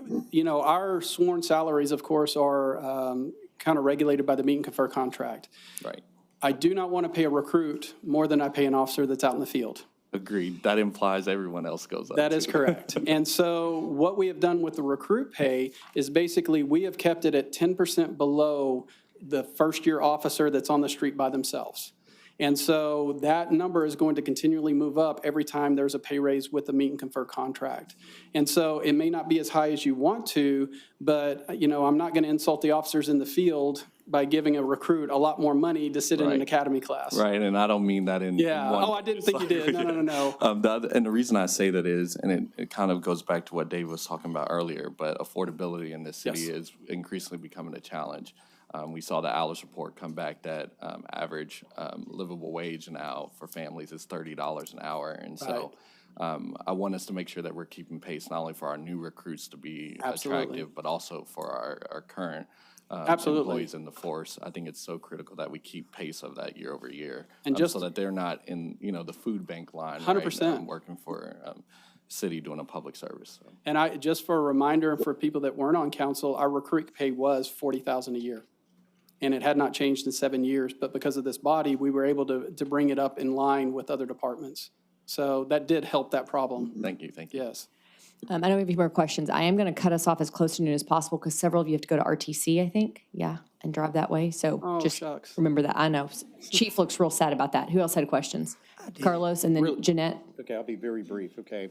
our sworn salaries, of course, are kind of regulated by the meet and confer contract. Right. I do not want to pay a recruit more than I pay an officer that's out in the field. Agreed. That implies everyone else goes up. That is correct. And so what we have done with the recruit pay is basically we have kept it at 10% below the first-year officer that's on the street by themselves. And so that number is going to continually move up every time there's a pay raise with the meet and confer contract. And so it may not be as high as you want to, but, I'm not going to insult the officers in the field by giving a recruit a lot more money to sit in an Right. academy class. Right, and I don't mean that in Yeah. one. Oh, I didn't think you did. No. And the reason I say that is, and it kind of goes back to what Dave was talking about earlier, but affordability in this city Yes. is increasingly becoming a challenge. We saw the Alice report come back that average livable wage now for families is $30 an hour. And so I want us to make sure that we're keeping pace, not only for our new recruits to be Absolutely. attractive, but also for our current Absolutely. employees in the force. I think it's so critical that we keep pace of that year over year. And just- so that they're not in, the food bank line, 100%. right, working for city doing a public service. So. And just for a reminder, for people that weren't on council, our recruit pay was $40,000 a year. And it had not changed in 7 years, but because of this body, we were able to bring it up in line with other departments. So that did help that problem. Thank you. Yes. I know we have a few more questions. I am going to cut us off as close to noon as possible because several of you have to go to RTC, I think. Yeah, and drive that way. So Oh, just shucks. remember that. I know. Chief looks real sad about that. Who else had questions? Carlos and then Jeanette. Okay, I'll be very brief, okay?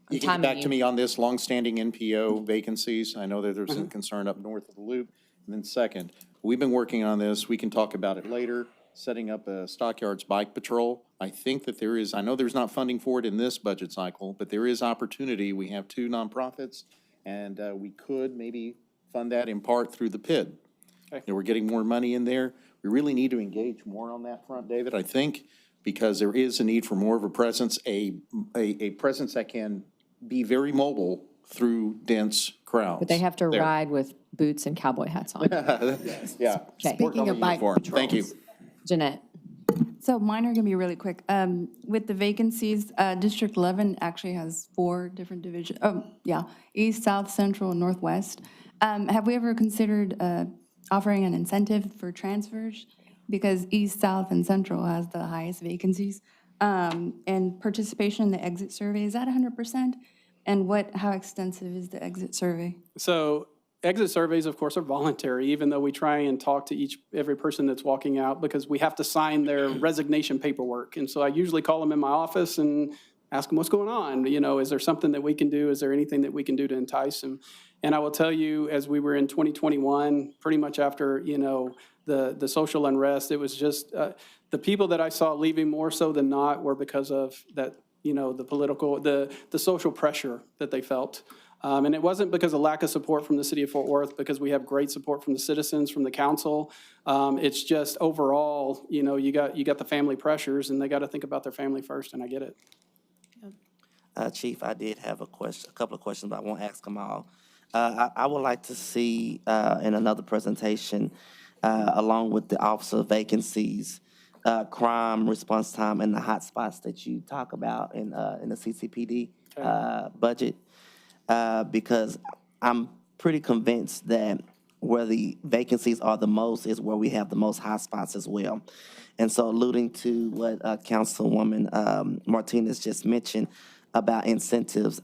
You can timing get back you. to me on this longstanding NPO vacancies. I know that there's some concern up north of the loop. And then second, we've been working on this. We can talk about it later, setting up a Stockyards Bike Patrol. I think that there is, I know there's not funding for it in this budget cycle, but there is opportunity. We have 2 nonprofits, and we could maybe fund that in part through the PID. Okay. We're getting more money in there. We really need to engage more on that front, David, I think, because there is a need for more of a presence, a presence that can be very mobile through dense crowds. But they have to There. ride with boots and cowboy hats on. Yeah. Okay. Speaking of bike Thank you. Jeanette. So mine are going to be really quick. With the vacancies, District 11 actually has 4 different divisions. East, South, Central, and Northwest. Have we ever considered offering an incentive for transfers? Because East, South, and Central has the highest vacancies. And participation in the exit survey, is that 100%? And how extensive is the exit survey? So exit surveys, of course, are voluntary, even though we try and talk to every person that's walking out because we have to sign their resignation paperwork. And so I usually call them in my office and ask them what's going on. Is there something that we can do? Is there anything that we can do to entice them? And I will tell you, as we were in 2021, pretty much after, the social unrest, it was just the people that I saw leaving more so than not were because of that, the political, the social pressure that they felt. And it wasn't because of lack of support from the city of Fort Worth, because we have great support from the citizens, from the council. It's just overall, you got the family pressures, and they got to think about their family first, and I get it. Chief, I did have a couple of questions, but I won't ask them all. I would like to see, in another presentation, along with the officer vacancies, crime response time and the hot spots that you talk about in the CCPD, budget. Because I'm pretty convinced that where the vacancies are the most is where we have the most hot spots as well. And so alluding to what Councilwoman Martinez just mentioned about incentives,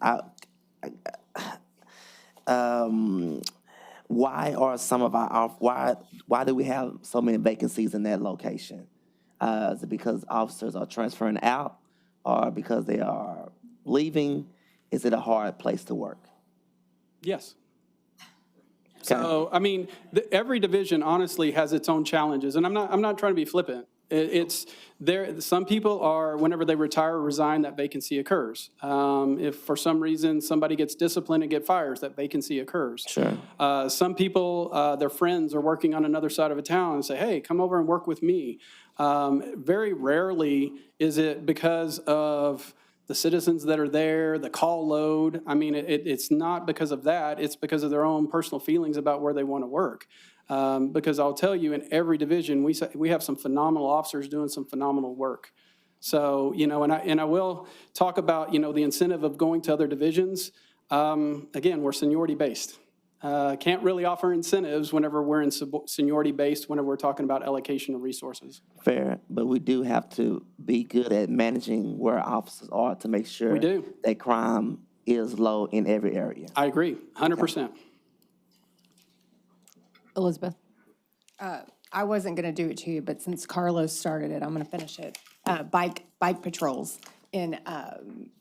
why are some of why do we have so many vacancies in that location? Is it because officers are transferring out or because they are leaving? Is it a hard place to work? Yes. So, I mean, every division honestly has its own challenges, and I'm not trying to be flippant. It's there. Some people are, whenever they retire or resign, that vacancy occurs. If for some reason somebody gets disciplined and get fired, that vacancy occurs. Sure. Some people, their friends are working on another side of a town and say, hey, come over and work with me. Very rarely is it because of the citizens that are there, the call load. I mean, it's not because of that. It's because of their own personal feelings about where they want to work. Because I'll tell you, in every division, we have some phenomenal officers doing some phenomenal work. So, you know, and I will talk about, you know, the incentive of going to other divisions. Again, we're seniority based. Can't really offer incentives whenever we're in seniority based, whenever we're talking about allocation of resources. Fair, but we do have to be good at managing where our officers are to make sure We do. that crime is low in every area. I agree, 100%. Elizabeth? I wasn't going to do it to you, but since Carlos started it, I'm going to finish it. Bike patrols in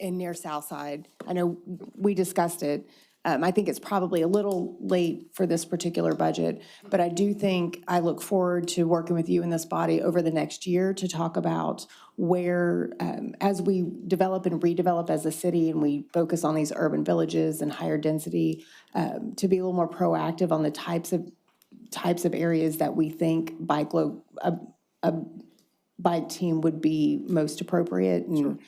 near Southside. I know we discussed it. I think it's probably a little late for this particular budget, but I do think I look forward to working with you in this body over the next year to talk about where, as we develop and redevelop as a city and we focus on these urban villages and higher density, to be a little more proactive on the types of areas that we think a bike team would be most appropriate, and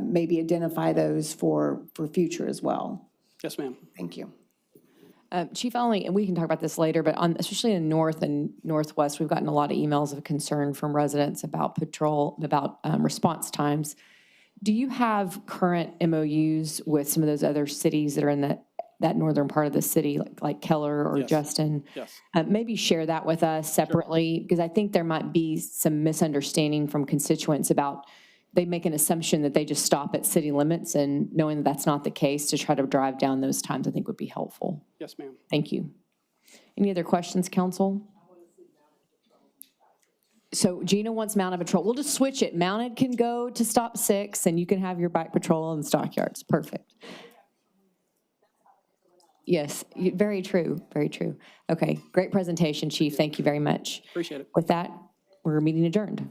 maybe identify those for future as well. Yes, ma'am. Thank you. Chief, and we can talk about this later, but especially in North and Northwest, we've gotten a lot of emails of concern from residents about response times. Do you have current MOUs with some of those other cities that are in that northern part of the city, like Keller or Yes. Justin? Yes. Maybe share that with us separately, because I think there might be some misunderstanding from constituents about they make an assumption that they just stop at city limits, and knowing that that's not the case, to try to drive down those times, I think would be helpful. Yes, ma'am. Thank you. Any other questions, council? So Gina wants mounted patrol. We'll just switch it. Mounted can go to stop 6, and you can have your bike patrol in the stockyards. Perfect. Yes, very true, very true. Okay, great presentation, Chief. Thank you very much. Appreciate it. With that, we're meeting adjourned.